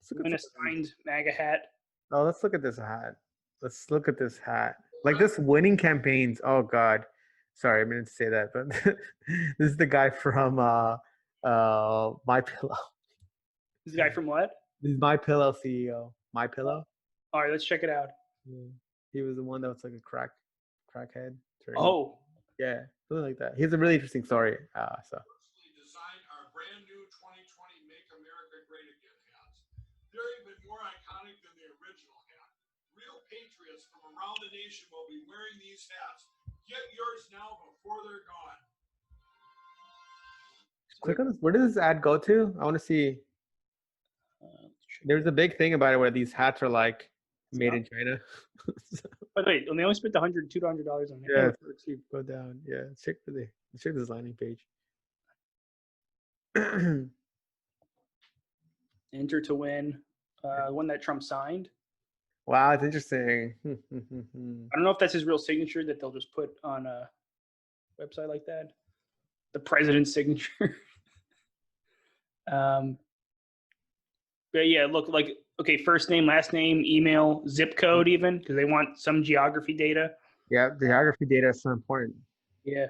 Let's look at win a some of these. signed MAGA hat. Oh, let's look at this hat. Let's look at this hat. Like this winning campaigns. Oh God. Sorry, I meant to say that, but this is the guy from My Pillow. This is the guy from what? This is My Pillow CEO. My Pillow. All right, let's check it out. Yeah. He was the one that was like a crackhead. Oh, Yeah, something like that. He has a really interesting story. So Personally designed our brand new 2020 Make America Great Again hats. They're even more iconic than the original hat. Real patriots from around the nation will be wearing these hats. Get yours now before they're gone. click on this. Where does this ad go to? I want to see. There's a big thing about it where these hats are like made in China. but wait, and they only spent $200 on it. Yeah, it's so cheap. Go down. Yeah, check this landing page. Enter to win. One that Trump signed. Wow, it's interesting. I don't know if that's his real signature that they'll just put on a website like that. The president's signature. But yeah, look like okay, first name, last name, email, zip code, even because they want some geography data. Yeah, the geography data is so important. Yeah,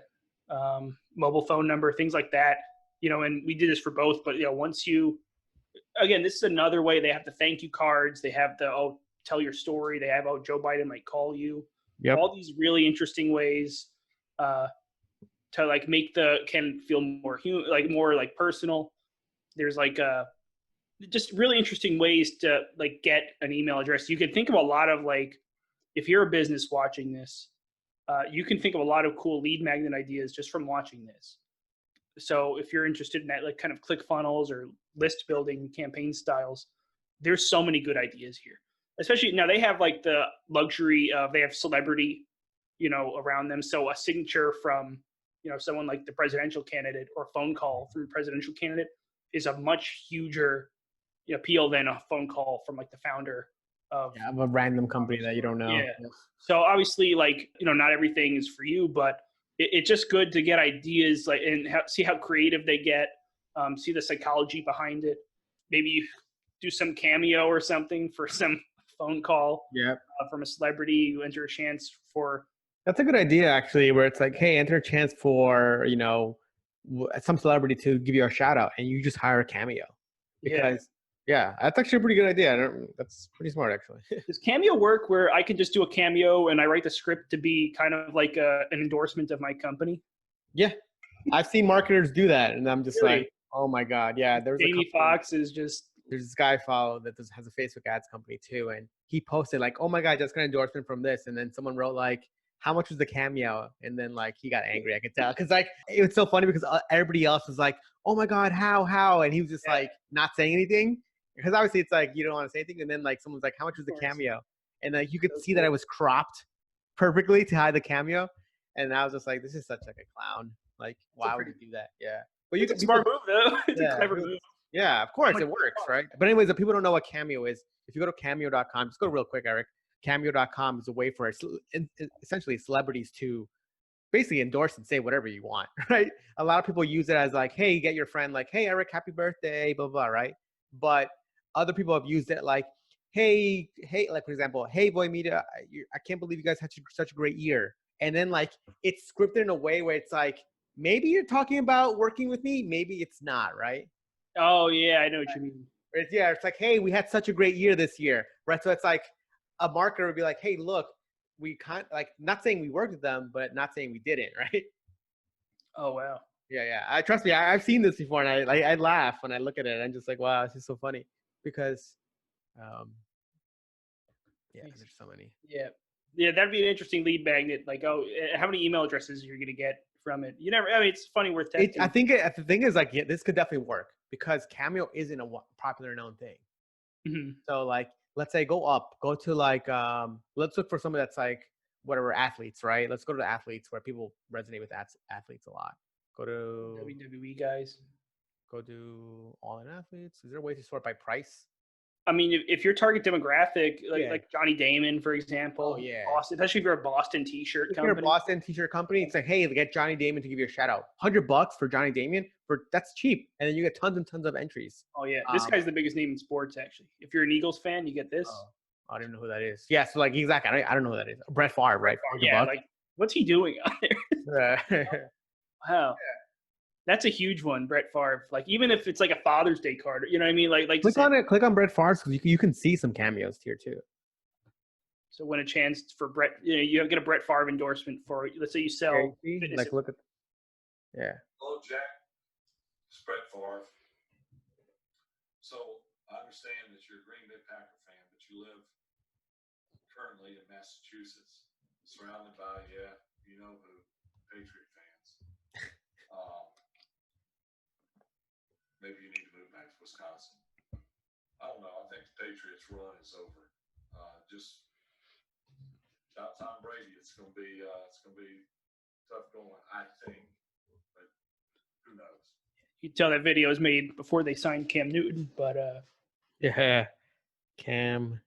mobile phone number, things like that. And we did this for both. But once you, again, this is another way. They have the thank you cards. They have the tell your story. They have Joe Biden might call you. Yep. All these really interesting ways to like make can feel more human, like more like personal. There's like just really interesting ways to like get an email address. You can think of a lot of like, if you're a business watching this, you can think of a lot of cool lead magnet ideas just from watching this. So if you're interested in that, like kind of click funnels or list building campaign styles, there's so many good ideas here. Especially now they have like the luxury of they have celebrity, around them. So a signature from, someone like the presidential candidate or a phone call from the presidential candidate is a much huger appeal than a phone call from like the founder of a random company that you don't know. Yeah. So obviously, like not everything is for you, but it's just good to get ideas like and see how creative they get, see the psychology behind it. Maybe you do some cameo or something for some phone call. Yeah. From a celebrity, you enter a chance for. That's a good idea, actually, where it's like, hey, enter a chance for some celebrity to give you a shout out, and you just hire a cameo. Because yeah, that's actually a pretty good idea. That's pretty smart, actually. Does Cameo work where I can just do a cameo and I write the script to be kind of like an endorsement of my company? Yeah, I've seen marketers do that, and I'm just Really? like, oh my God, yeah. Jamie Foxx is just. There's this guy I follow that has a Facebook ads company too, and he posted like, oh my God, just got an endorsement from this, and then someone wrote like, how much was the cameo? And then like he got angry, I could tell, because like it was so funny because everybody else was like, oh my God, how, and he was just like not saying anything. Because obviously it's like you don't want to say anything, and then like someone's like, "How much was the cameo?" And like you could see that it was cropped perfectly to hide the cameo, and I was just like, "This is such like a clown. Like, why would you do that?" Yeah, but It's a smart move though. It's a clever move. Yeah, of course it works, right? But anyways, if people don't know what Cameo is, if you go to cameo.com, just go real quick, Eric. Cameo.com is a way for essentially celebrities to basically endorse and say whatever you want, right? A lot of people use it as like, hey, get your friend like, hey, Eric, happy birthday, blah, blah, right? But other people have used it like, hey, like for example, hey, Voy Media, I can't believe you guys had such a great year. And then like it's scripted in a way where it's like, maybe you're talking about working with me, maybe it's not, right? Oh yeah, I know what you mean. It's like, hey, we had such a great year this year, right? So it's like a marketer would be like, hey, look, we can't like not saying we worked with them, but not saying we didn't, right? Oh wow. Yeah. Trust me, I've seen this before, and I laugh when I look at it. I'm just like, wow, this is so funny because, there's so many. Yeah, that'd be an interesting lead magnet. Like, how many email addresses you're gonna get from it? You never. I mean, it's funny worth testing. I think the thing is like, this could definitely work because Cameo isn't a popular known thing. Mm-hmm. So like, let's say go to like, let's look for someone that's like whatever athletes, right? Let's go to the athletes where people resonate with athletes a lot. Go to WWE guys. go to All In Athletes. Is there a way to sort by price? I mean, if your target demographic, Yeah. like Johnny Damon, for example, Oh, yeah. Boston, especially if you're a Boston T-shirt If you're a company. Boston t-shirt company, it's like, hey, get Johnny Damon to give you a shout out. $100 for Johnny Damon, that's cheap, and then you get tons and tons of entries. Oh yeah, this guy's the biggest name in sports. Actually, if you're an Eagles fan, you get this. Oh, I don't even know who that is. Yeah, so like exactly, I don't know who that is. Brett Favre, right? Yeah, like what's he doing out there? Wow. That's a huge one, Brett Favre. Like even if it's like a Father's Day card, you know what I mean? Like click on it. Click on Brett Favre because you can see some cameos here too. So win a chance for Brett. You get a Brett Favre endorsement for. Let's say you sell. Like look at. Yeah. Hello, Jack. It's Brett Favre. So I understand that you're a Green Bay Packer fan, but you live currently in Massachusetts, surrounded by you know who, Patriot fans. Maybe you need to move back to Wisconsin. I don't know. I think the Patriots' run is over. Just without Tom Brady, it's gonna be tough going. I think, but who knows? You can tell that video was made before they signed Cam Newton, but yeah, Cam.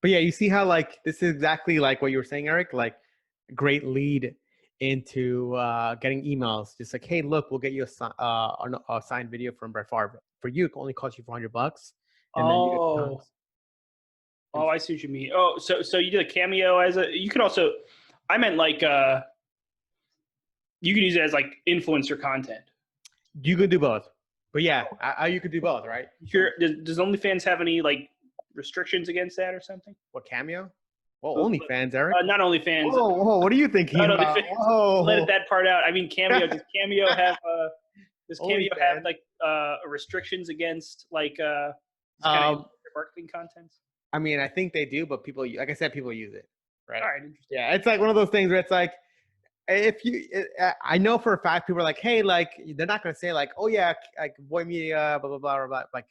But yeah, you see how like this is exactly like what you were saying, Eric. Like great lead into getting emails. Just like, hey, look, we'll get you a signed video from Brett Favre. For you, it only costs you $400. And then you get tons. Oh, I see what you mean. Oh, so you did a cameo as a. You could also. I meant like you can use it as like influencer content. You could do both, but yeah, you could do both, right? Sure. Does OnlyFans have any like restrictions against that or something? What cameo? Well, OnlyFans, Eric. Not OnlyFans. Whoa! What are you thinking about? Whoa! Let that part out. I mean, cameo. Does cameo have does cameo have like restrictions against like kind of marketing content? I mean, I think they do, but people, like I said, people use it, right? All right, interesting. Yeah, it's like one of those things where it's like, I know for a fact people are like, hey, like they're not gonna say like, oh yeah, like Voy Media, blah blah blah blah. Like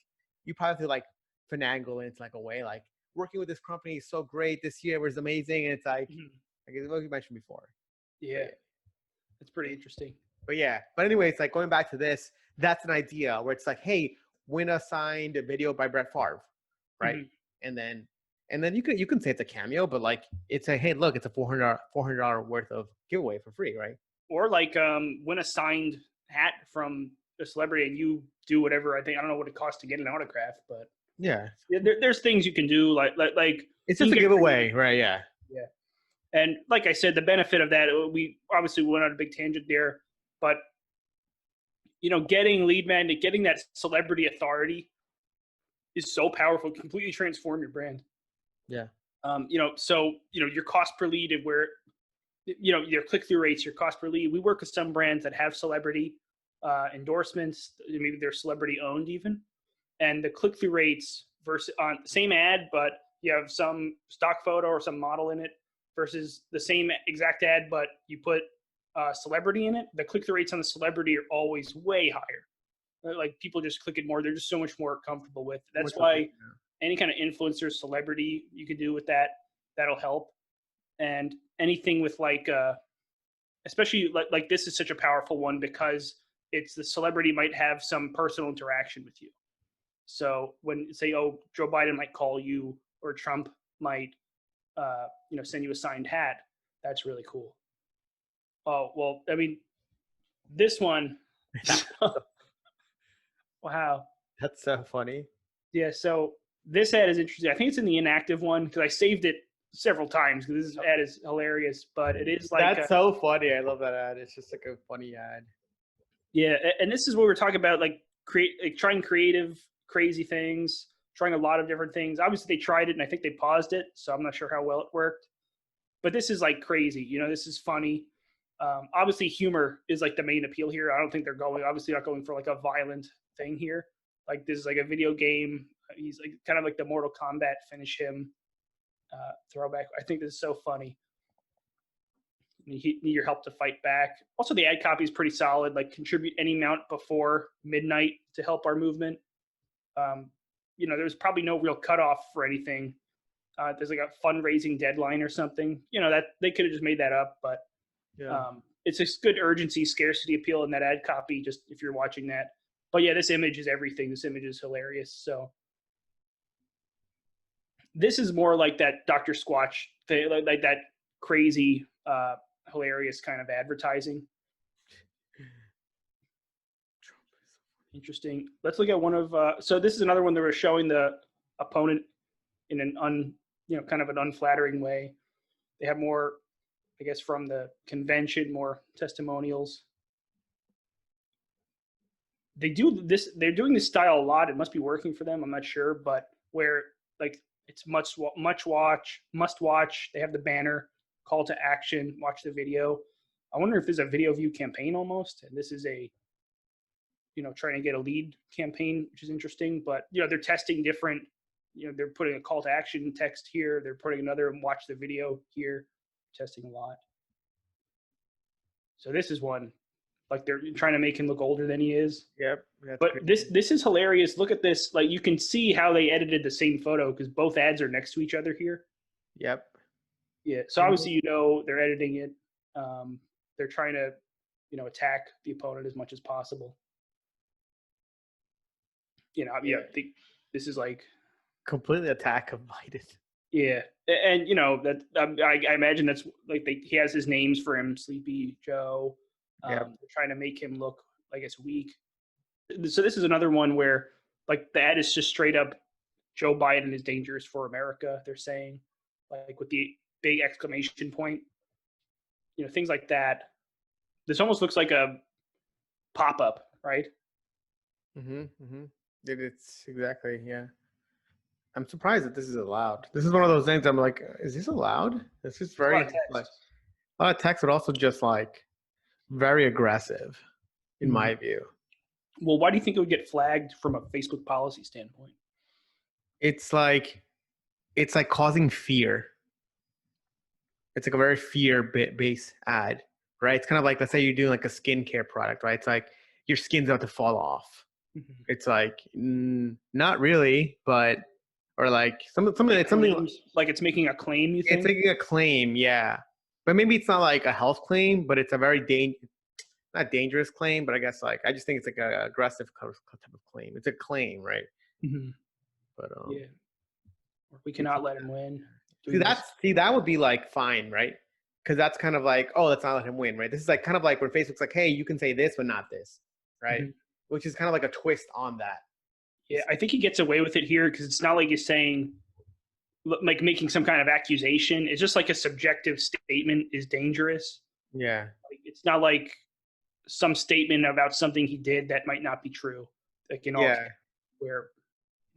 you probably have to like finagle into like a way like working with this company is so great this year was amazing, and it's like what you mentioned before. Yeah, it's pretty interesting. But anyway, it's like going back to this. That's an idea where it's like, hey, win a signed video by Brett Favre, right? Mm-hmm. And then you can say it's a cameo, but like it's a hey, look, it's a $400 worth of giveaway for free, right? Or like win a signed hat from a celebrity and you do whatever. I don't know what it costs to get an autograph, but yeah, there's things you can do like it's just a giveaway, right? Yeah. And like I said, the benefit of that, we obviously went on a big tangent there, but getting lead magnet, getting that celebrity authority is so powerful, completely transform your brand. Yeah. So your cost per lead and where, your click-through rates, your cost per lead. We work with some brands that have celebrity endorsements, maybe they're celebrity owned even, and the click-through rates versus on the same ad, but you have some stock photo or some model in it versus the same exact ad, but you put celebrity in it. The click-through rates on the celebrity are always way higher. Like people just click it more. They're just so much more comfortable with. That's why any kind of influencer celebrity you could do with that'll help. And anything with like, especially like this is such a powerful one because it's the celebrity might have some personal interaction with you. So when say, oh, Joe Biden might call you or Trump might, send you a signed hat. That's really cool. Oh, well, I mean, this one. Wow. That's so funny. Yeah, so this ad is interesting. I think it's in the inactive one because I saved it several times because this ad is hilarious, but it is like that's so funny. I love that ad. It's just like a funny ad. Yeah, and this is what we're talking about, like trying creative, crazy things, trying a lot of different things. Obviously, they tried it, and I think they paused it, so I'm not sure how well it worked. But this is like crazy. This is funny. Obviously, humor is like the main appeal here. I don't think they're obviously not going for like a violent thing here. Like this is like a video game. He's like kind of like the Mortal Kombat finish him throwback. I think this is so funny. You need your help to fight back. Also, the ad copy is pretty solid. Like contribute any amount before midnight to help our movement. There's probably no real cutoff for anything. There's like a fundraising deadline or something. That they could have just made that up, but it's a good urgency, scarcity appeal in that ad copy, just if you're watching that. But yeah, this image is everything. This image is hilarious. So this is more like that Dr. Squatch thing, like that crazy, hilarious kind of advertising. Interesting. Let's look at one of, so this is another one that we're showing the opponent in an kind of an unflattering way. They have more, I guess, from the convention, more testimonials. They're doing this style a lot. It must be working for them. I'm not sure, but where like it's must watch. They have the banner, call to action, watch the video. I wonder if there's a video view campaign almost, and this is a, trying to get a lead campaign, which is interesting. But they're testing different. They're putting a call to action text here. They're putting another watch the video here. Testing a lot. So this is one. Like they're trying to make him look older than he is. Yep. But this is hilarious. Look at this. Like you can see how they edited the same photo because both ads are next to each other here. Yep. Yeah. So obviously they're editing it. They're trying to attack the opponent as much as possible. This is like completely attack of Biden. Yeah, and that I imagine that's like he has his names for him, Sleepy Joe. They're trying to make him look, I guess, weak. So this is another one where like the ad is just straight up Joe Biden is dangerous for America. They're saying like with the big exclamation point, things like that. This almost looks like a pop-up, right? It's exactly, yeah. I'm surprised that this is allowed. This is one of those things I'm like, is this allowed? This is very a lot of text, but also just like very aggressive in my view. Well, why do you think it would get flagged from a Facebook policy standpoint? It's like causing fear. It's like a very fear-based ad, right? It's kind of like, let's say you're doing like a skincare product, right? It's like your skin's about to fall off. It's like not really, but or like something like it's making a claim. You think it's making a claim, yeah. But maybe it's not like a health claim, but it's a very not dangerous claim. But I guess like I just think it's like an aggressive type of claim. It's a claim, right? But yeah, we cannot let him win. That would be like fine, right? Because that's kind of like, oh, let's not let him win, right? This is like kind of like when Facebook's like, hey, you can say this but not this, right? Which is kind of like a twist on that. Yeah, I think he gets away with it here because it's not like he's saying, like making some kind of accusation. It's just like a subjective statement is dangerous. Yeah. Like, it's not like some statement about something he did that might not be true. Like where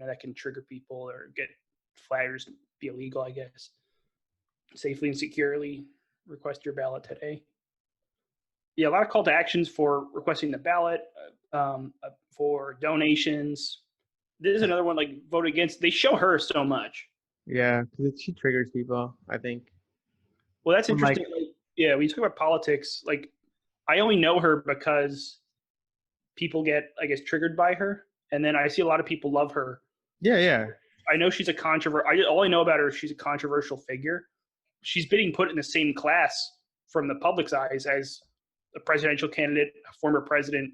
that can trigger people or get flaggers be illegal, I guess. Safely and securely request your ballot today. Yeah, a lot of call to actions for requesting the ballot, for donations. This is another one like vote against. They show her so much. Yeah, because she triggers people, I think. Well, that's interesting. When you talk about politics, like I only know her because people get, I guess, triggered by her, and then I see a lot of people love her. Yeah. I know she's all I know about her is she's a controversial figure. She's being put in the same class from the public's eyes as a presidential candidate, a former president.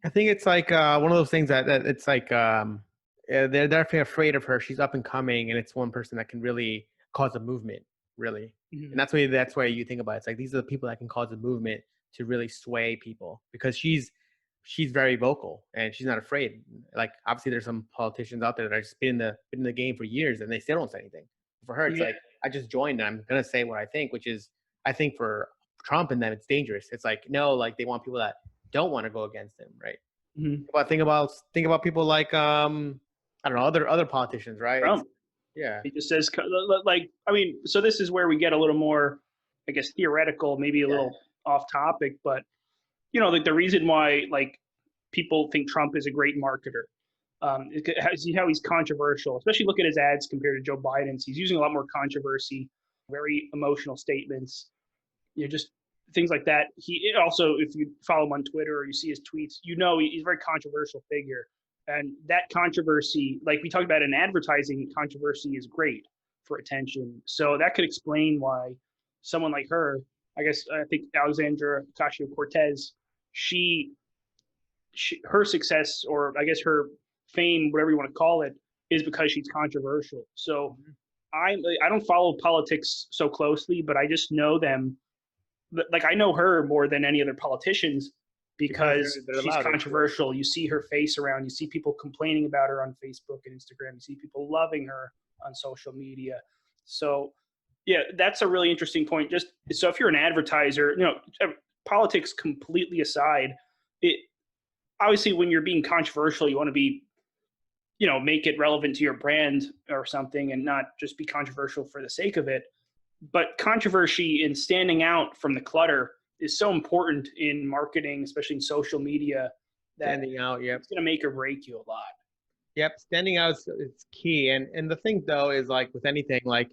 I think it's like one of those things that it's like they're definitely afraid of her. She's up and coming, and it's one person that can really cause a movement, really. And that's why you think about it. It's like these are the people that can cause a movement to really sway people because she's very vocal and she's not afraid. Like obviously there's some politicians out there that have just been in the game for years and they still don't say anything. For her, it's like I just joined and I'm gonna say what I think, which is I think for Trump and them it's dangerous. It's like no, like they want people that don't want to go against him, right? Think about people like I don't know other politicians, right? Trump. He just says like I mean, so this is where we get a little more, I guess, theoretical, maybe a little off topic, but like the reason why like people think Trump is a great marketer, see how he's controversial, especially look at his ads compared to Joe Biden's. He's using a lot more controversy, very emotional statements, just things like that. He also, if you follow him on Twitter or you see his tweets, he's a very controversial figure. And that controversy, like we talked about in advertising, controversy is great for attention. So that could explain why someone like her I think Alexandra Ocasio-Cortez, her success, or I guess her fame, whatever you want to call it, is because she's controversial. So I don't follow politics so closely, but I just know them. Like I know her more than any other politicians because they're she's louder. controversial. You see her face around. You see people complaining about her on Facebook and Instagram. You see people loving her on social media. So yeah, that's a really interesting point. Just so if you're an advertiser, politics completely aside, it obviously when you're being controversial, you want to be, make it relevant to your brand or something and not just be controversial for the sake of it. But controversy and standing out from the clutter is so important in marketing, especially in social media, that Standing out, yep. it's going to make or break you a lot. Yep, standing out is key. And the thing though is like with anything, like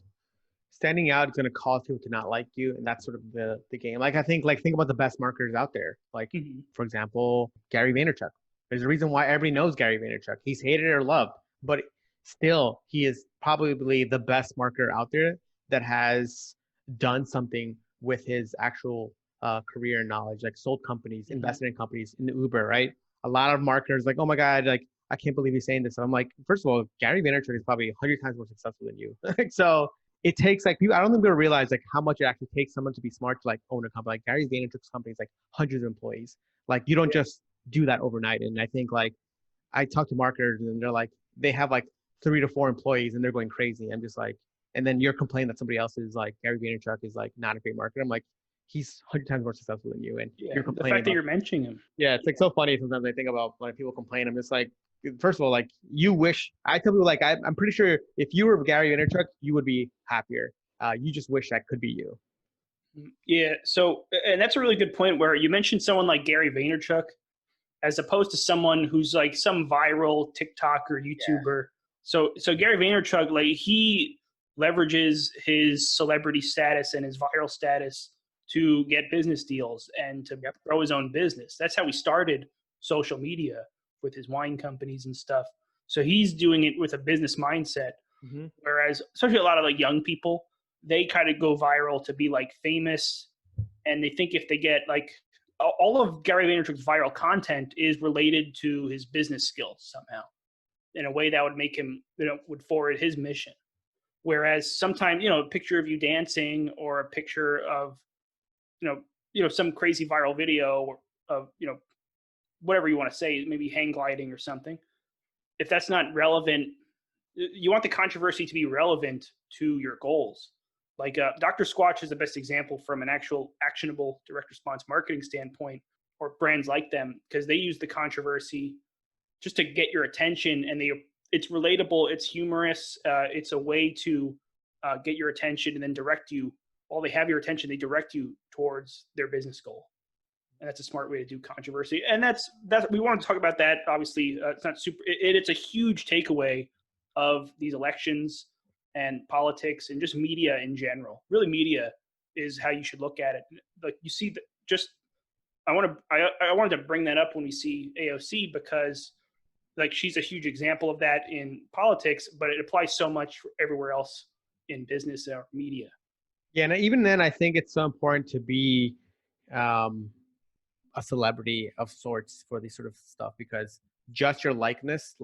standing out is going to cause people to not like you, and that's sort of the game. Like I think about the best marketers out there. Like for example, Gary Vaynerchuk. There's a reason why everybody knows Gary Vaynerchuk. He's hated or loved, but still he is probably the best marketer out there that has done something with his actual career and knowledge, like sold companies, invested in companies, in Uber, right? A lot of marketers like, oh my God, like I can't believe he's saying this. So I'm like, first of all, Gary Vaynerchuk is probably 100 times more successful than you. So it takes like people, I don't think people realize like how much it actually takes someone to be smart to like own a company. Like Gary Vaynerchuk's company is like hundreds of employees. Like you don't just do that overnight. And I think like I talk to marketers and they're like, they have like 3 to 4 employees and they're going crazy. I'm just like, and then you're complaining that somebody else is like Gary Vaynerchuk is like not a great marketer. I'm like, he's 100 times more successful than you, and you're complaining. The fact that you're mentioning him. Yeah, it's like so funny sometimes I think about when people complain. I'm just like, first of all, like you wish. I tell people like I'm pretty sure if you were Gary Vaynerchuk, you would be happier. You just wish that could be you. Yeah. So, and that's a really good point where you mentioned someone like Gary Vaynerchuk, as opposed to someone who's like some viral TikToker, YouTuber. So Gary Vaynerchuk, like he leverages his celebrity status and his viral status to get business deals and to grow his own business. That's how he started social media with his wine companies and stuff. So he's doing it with a business mindset. Whereas especially a lot of like young people, they kind of go viral to be like famous. And they think if they get like all of Gary Vaynerchuk's viral content is related to his business skills somehow in a way that would make him, would forward his mission. Whereas sometimes, a picture of you dancing or a picture of, some crazy viral video of, whatever you want to say, maybe hang gliding or something. If that's not relevant, you want the controversy to be relevant to your goals. Like Dr. Squatch is the best example from an actual actionable direct response marketing standpoint, or brands like them, because they use the controversy just to get your attention, and it's relatable, it's humorous, it's a way to get your attention and then direct you. While they have your attention, they direct you towards their business goal. And that's a smart way to do controversy. And that's we want to talk about that. Obviously, it's not super. It's a huge takeaway of these elections and politics and just media in general. Really, media is how you should look at it. Like you see, I wanted to bring that up when we see AOC, because like she's a huge example of that in politics, but it applies so much everywhere else in business or media. Yeah, and even then, I think it's so important to be a celebrity of sorts for this sort of stuff, because just your likeness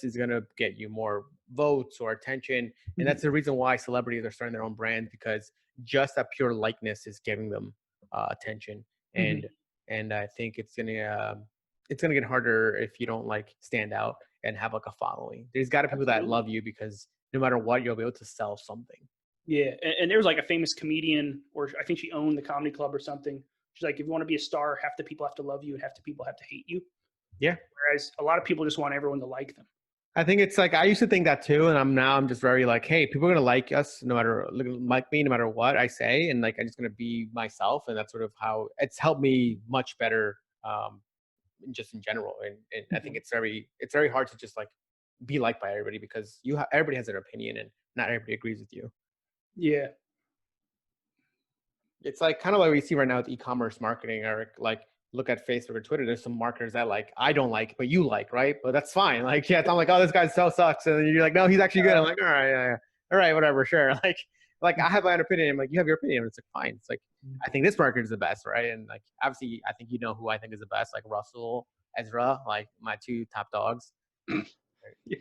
is going to get you more votes or attention. And that's the reason why celebrities are starting their own brand, because just that pure likeness is giving them attention. And I think it's gonna get harder if you don't like stand out and have like a following. There's got to be people that love you, because no matter what, you'll be able to sell something. Yeah, and there was like a famous comedian, or I think she owned the comedy club or something. She's like, if you want to be a star, half the people have to love you and half the people have to hate you. Yeah. Whereas a lot of people just want everyone to like them. I think it's like, I used to think that too. And I'm just very like, hey, people are going to like us no matter what I say. And like, I'm just going to be myself. And that's sort of how it's helped me much better just in general. And I think it's very hard to just like be liked by everybody, because everybody has their opinion and not everybody agrees with you. Yeah. It's like kind of like we see right now with e-commerce marketing, or like look at Facebook or Twitter. There's some marketers that like I don't like, but you like, right? But that's fine. Like, yeah, I'm like, oh, this guy so sucks, and then you're like, no, he's actually good. I'm like, all right, yeah. All right, whatever, sure. Like I have my own opinion. I'm like, you have your opinion. It's like fine. It's like I think this marketer is the best, right? And like obviously, I think you know who I think is the best, like Russell, Ezra, like my two top dogs. Yeah.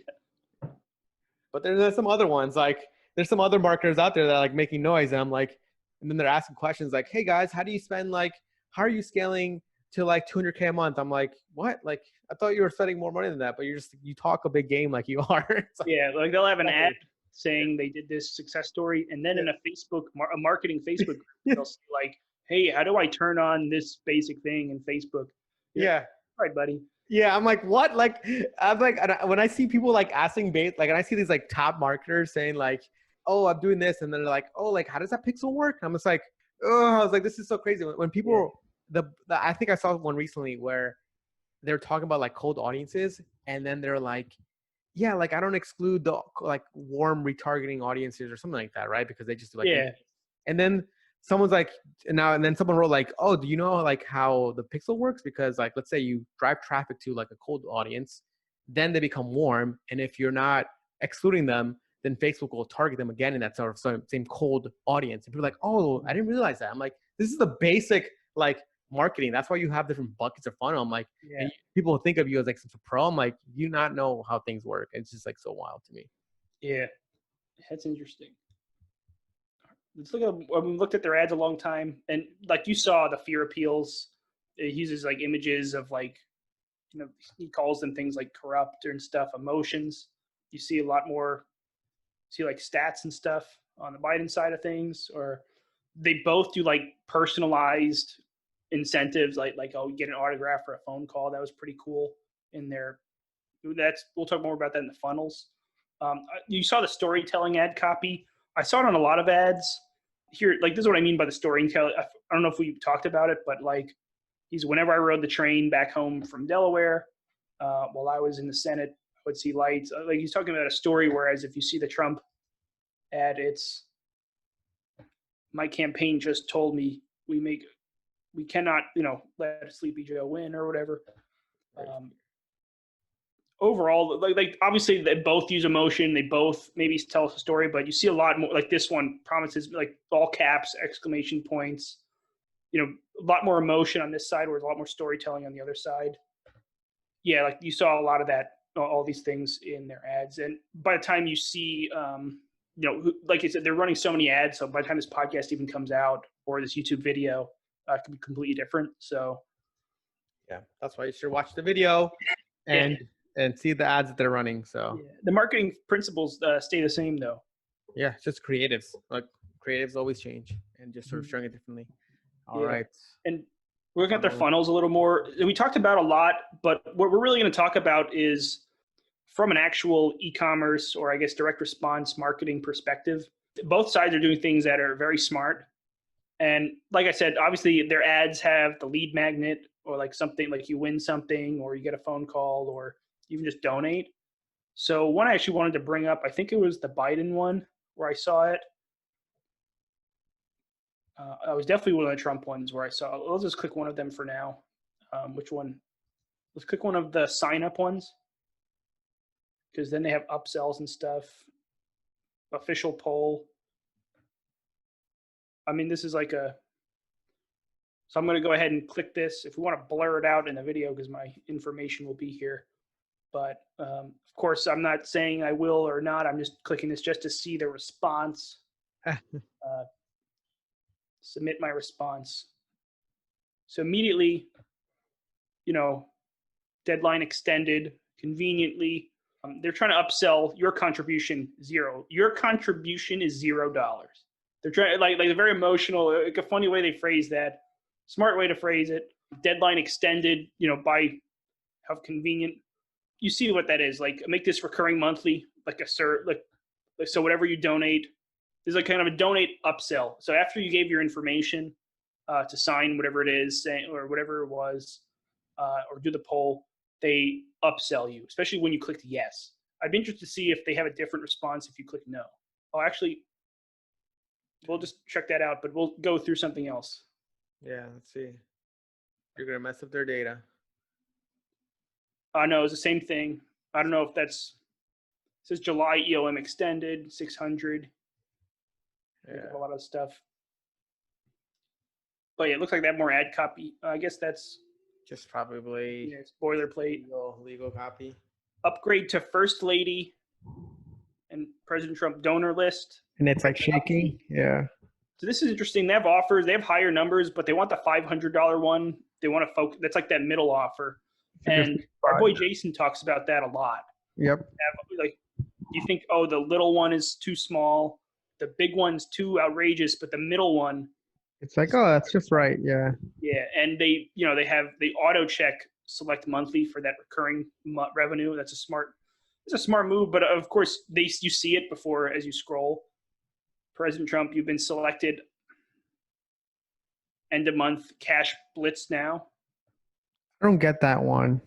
But there's some other ones, like there's some other marketers out there that are like making noise, and I'm like, and then they're asking questions like, "Hey guys, how do you spend like, how are you scaling to like 200K a month?" I'm like, "What? Like, I thought you were spending more money than that, but you talk a big game like you are." It's like, Yeah, like they'll have an ad Exactly. saying they did this success story, and then in Yeah. a a marketing Facebook group, Yeah. they'll say like, "Hey, how do I turn on this basic thing in Facebook?" You're like, Yeah. "All right, buddy." Yeah, I'm like, what? Like, I'm like, when I see people like asking bait, like, and I see these like top marketers saying like, oh, I'm doing this, and then they're like, oh, like, how does that pixel work? I'm just like, oh, I was like, this is so crazy. When Yeah. people, I think I saw one recently where they're talking about like cold audiences, and then they're like, yeah, like I don't exclude the like warm retargeting audiences or something like that, right? Because they just do like Yeah. and then someone's like, and then someone wrote like, oh, do you know like how the pixel works? Because like, let's say you drive traffic to like a cold audience, then they become warm. And if you're not excluding them, then Facebook will target them again in that sort of same cold audience. And people are like, oh, I didn't realize that. I'm like, this is the basic like marketing. That's why you have different buckets of funnel. I'm like, Yeah. and people think of you as like some pro. I'm like, you not know how things work. It's just like so wild to me. Yeah. That's interesting. Let's look at. We looked at their ads a long time, and like you saw, the fear appeals. It uses like images of like, he calls them things like corrupt and stuff, emotions. You see a lot more. See like stats and stuff on the Biden side of things, or they both do like personalized incentives, like oh, you get an autograph for a phone call. That was pretty cool in there. We'll talk more about that in the funnels. You saw the storytelling ad copy. I saw it on a lot of ads here. Like this is what I mean by the storytelling. I don't know if we talked about it, but like whenever I rode the train back home from Delaware, while I was in the Senate, I would see lights. Like he's talking about a story. Whereas if you see the Trump ad, it's my campaign just told me we cannot let Sleepy Joe win or whatever. Overall, like obviously they both use emotion, they both maybe tell us a story, but you see a lot more. Like this one promises like all caps, exclamation points, a lot more emotion on this side, whereas a lot more storytelling on the other side. Yeah, like you saw a lot of that, all these things in their ads, and by the time you see like I said, they're running so many ads, so by the time this podcast even comes out or this YouTube video, it can be completely different. So Yeah, that's why you should watch the video and yeah. and see the ads that they're running. So Yeah. The marketing principles stay the same though. yeah, it's just creatives. Like creatives always change and just sort of Mhm. showing it differently. All Yeah. right. And we're looking at their Funnels. funnels a little more. We talked about a lot, but what we're really going to talk about is from an actual e-commerce or I guess direct response marketing perspective. Both sides are doing things that are very smart. And like I said, obviously their ads have the lead magnet or like something like you win something or you get a phone call or even just donate. So one I actually wanted to bring up, I think it was the Biden one where I saw it. I was definitely one of the Trump ones where I saw. Let's just click one of them for now. Which one? Let's click one of the sign up ones because then they have upsells and stuff. Official poll. I mean, this is like a. So I'm going to go ahead and click this. If we want to blur it out in the video because my information will be here. But of course, I'm not saying I will or not. I'm just clicking this just to see the response. Submit my response. So immediately, deadline extended conveniently. They're trying to upsell your contribution zero. Your contribution is $0. They're trying like a very emotional, like a funny way they phrase that. Smart way to phrase it. Deadline extended, by how convenient. You see what that is. Like make this recurring monthly, like so whatever you donate, there's like kind of a donate upsell. So after you gave your information to sign whatever it is or whatever it was, or do the poll, they upsell you, especially when you clicked yes. I'd be interested to see if they have a different response if you click no. Oh, actually, we'll just check that out, but we'll go through something else. Yeah, let's see. You're gonna mess up their data. No, it's the same thing. I don't know if that's. It says July EOM extended 600. Yeah. A lot of stuff. But yeah, it looks like they have more ad copy. I guess that's Just probably it's boilerplate. legal copy. Upgrade to First Lady and President Trump donor list. And it's like shaking. Yeah. So this is interesting. They have offers. They have higher numbers, but they want the $500 one. They want to focus. That's like that middle offer. And our boy Jason talks about that a lot. Yep. Like, you think, oh, the little one is too small, the big one's too outrageous, but the middle one, It's like, oh, that's just right. Yeah. yeah. And they auto check select monthly for that recurring revenue. It's a smart move. But of course, you see it before as you scroll. President Trump, you've been selected. End of month cash blitz now. I don't get that one.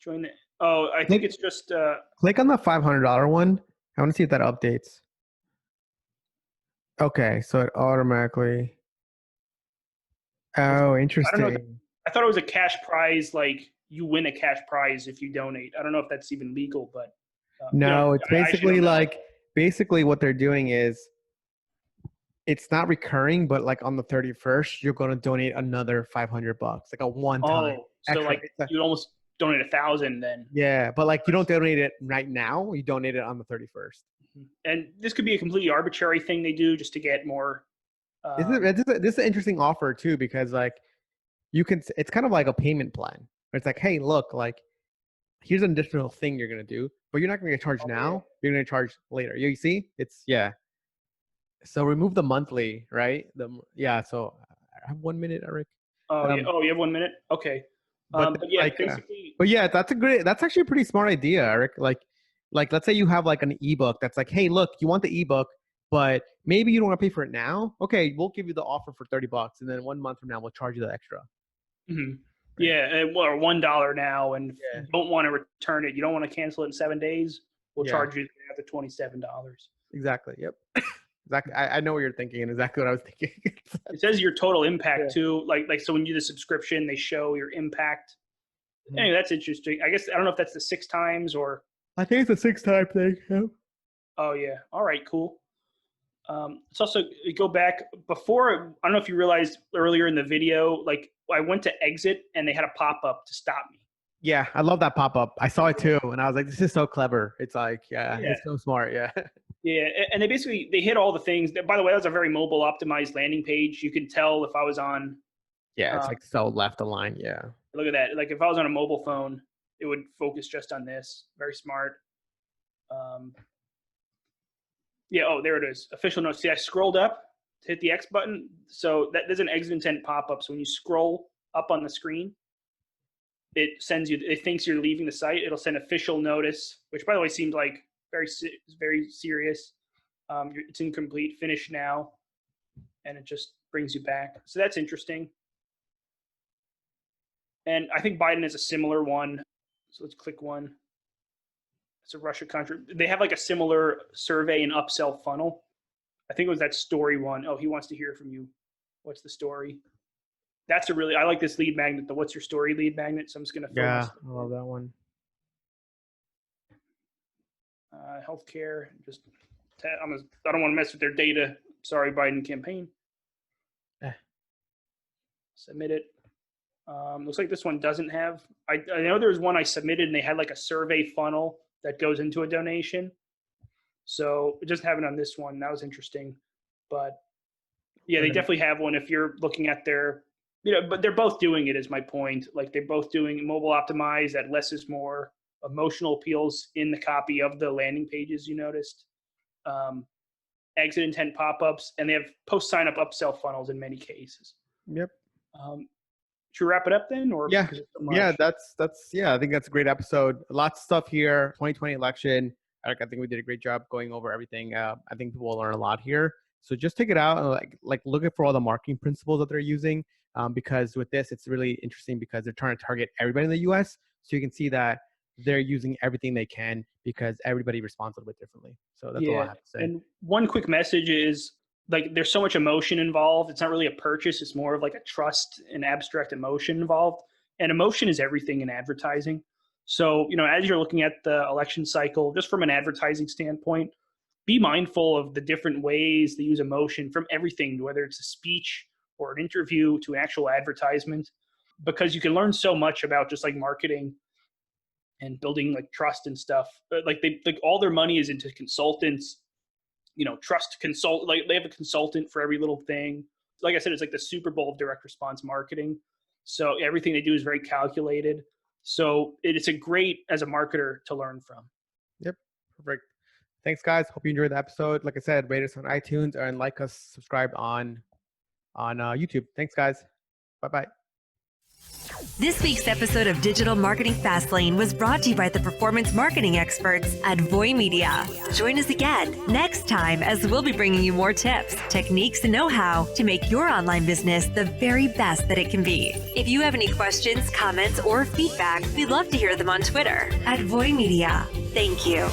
Join the. Oh, I think it's just. Click on the $500 one. I want to see if that updates. Okay, so it automatically. Oh, interesting. I thought it was a cash prize, like you win a cash prize if you donate. I don't know if that's even legal, but. No, it's basically what they're doing is it's not recurring, but like on the 31st, you're going to donate another $500, like a one-time. Oh, so like you almost donate 1,000 then. Yeah, but like you don't donate it right now. You donate it on the 31st. And this could be a completely arbitrary thing they do just to get more. This is an interesting offer too, because like it's kind of like a payment plan. It's like, hey, look, like here's an additional thing you're going to do, but you're not going to get charged now. You're going to charge later. You see? So remove the monthly, right? So I have 1 minute, Eric. You have 1 minute? Okay. But that's actually a pretty smart idea, Eric. Like let's say you have like an ebook that's like, hey, look, you want the ebook, but maybe you don't want to pay for it now. Okay, we'll give you the offer for $30, and then 1 month from now we'll charge you the extra. Mm-hmm. Yeah, or $1 now, and if you don't want to return it, you don't want to cancel it in 7 days, we'll charge you the $27. Exactly. Yep. Exactly. I know what you're thinking, and exactly what I was thinking. It says your total impact too. Like so when you do the subscription, they show your impact. Mm-hmm. Anyway, that's interesting. I guess I don't know if that's the 6 times or. I think it's a 6-time thing. Yeah. Oh yeah. All right. Cool. It's also go back before. I don't know if you realized earlier in the video, like I went to exit and they had a pop up to stop me. Yeah, I love that pop up. I saw it too, and I was like, "This is so clever." It's like, it's so smart. Yeah. Yeah, and they hit all the things. By the way, that was a very mobile optimized landing page. You can tell if I was on. Yeah, it's like so left aligned. Yeah. Look at that. Like if I was on a mobile phone, it would focus just on this. Very smart. There it is. Official notes. See, I scrolled up to hit the X button. So there's an exit intent pop-up. So when you scroll up on the screen, it thinks you're leaving the site. It'll send official notice, which by the way seems like very serious. It's incomplete. Finish now. And it just brings you back. So that's interesting. And I think Biden is a similar one. So let's click one. It's a Russia country. They have like a similar survey and upsell funnel. I think it was that story one. Oh, he wants to hear from you. What's the story? I like this lead magnet, the what's your story lead magnet. So I'm just going to focus. I love that one. Healthcare. I don't want to mess with their data. Sorry, Biden campaign. Submit it. Looks like this one doesn't have. I know there was one I submitted and they had like a survey funnel that goes into a donation. So it doesn't have it on this one. That was interesting. But yeah, they definitely have one if you're looking at their, but they're both doing it is my point. Like they're both doing mobile optimized at less is more, emotional appeals in the copy of the landing pages you noticed. Exit intent pop-ups, and they have post-signup upsell funnels in many cases. Yep. Should we wrap it up then? Or that's I think that's a great episode. Lots of stuff here. 2020 election. Eric, I think we did a great job going over everything. I think people will learn a lot here. So just take it out and like look for all the marketing principles that they're using. Because with this, it's really interesting because they're trying to target everybody in the US. So you can see that they're using everything they can because everybody responds a little bit differently. So that's all I have to say. And one quick message is, like there's so much emotion involved. It's not really a purchase. It's more of like a trust and abstract emotion involved. And emotion is everything in advertising. So, as you're looking at the election cycle, just from an advertising standpoint, be mindful of the different ways they use emotion from everything, whether it's a speech or an interview to an actual advertisement, because you can learn so much about just like marketing and building like trust and stuff. Like all their money is into consultants, trust consult, like they have a consultant for every little thing. Like I said, it's like the Super Bowl of direct response marketing. So everything they do is very calculated. So it's a great as a marketer to learn from. Yep. Perfect. Thanks, guys. Hope you enjoyed the episode. Like I said, rate us on iTunes and like us, subscribe on YouTube. Thanks, guys. Bye-bye. This week's episode of Digital Marketing Fastlane was brought to you by the performance marketing experts at Voy Media. Join us again next time as we'll be bringing you more tips, techniques, and know-how to make your online business the very best that it can be. If you have any questions, comments, or feedback, we'd love to hear them on Twitter at Voy Media. Thank you.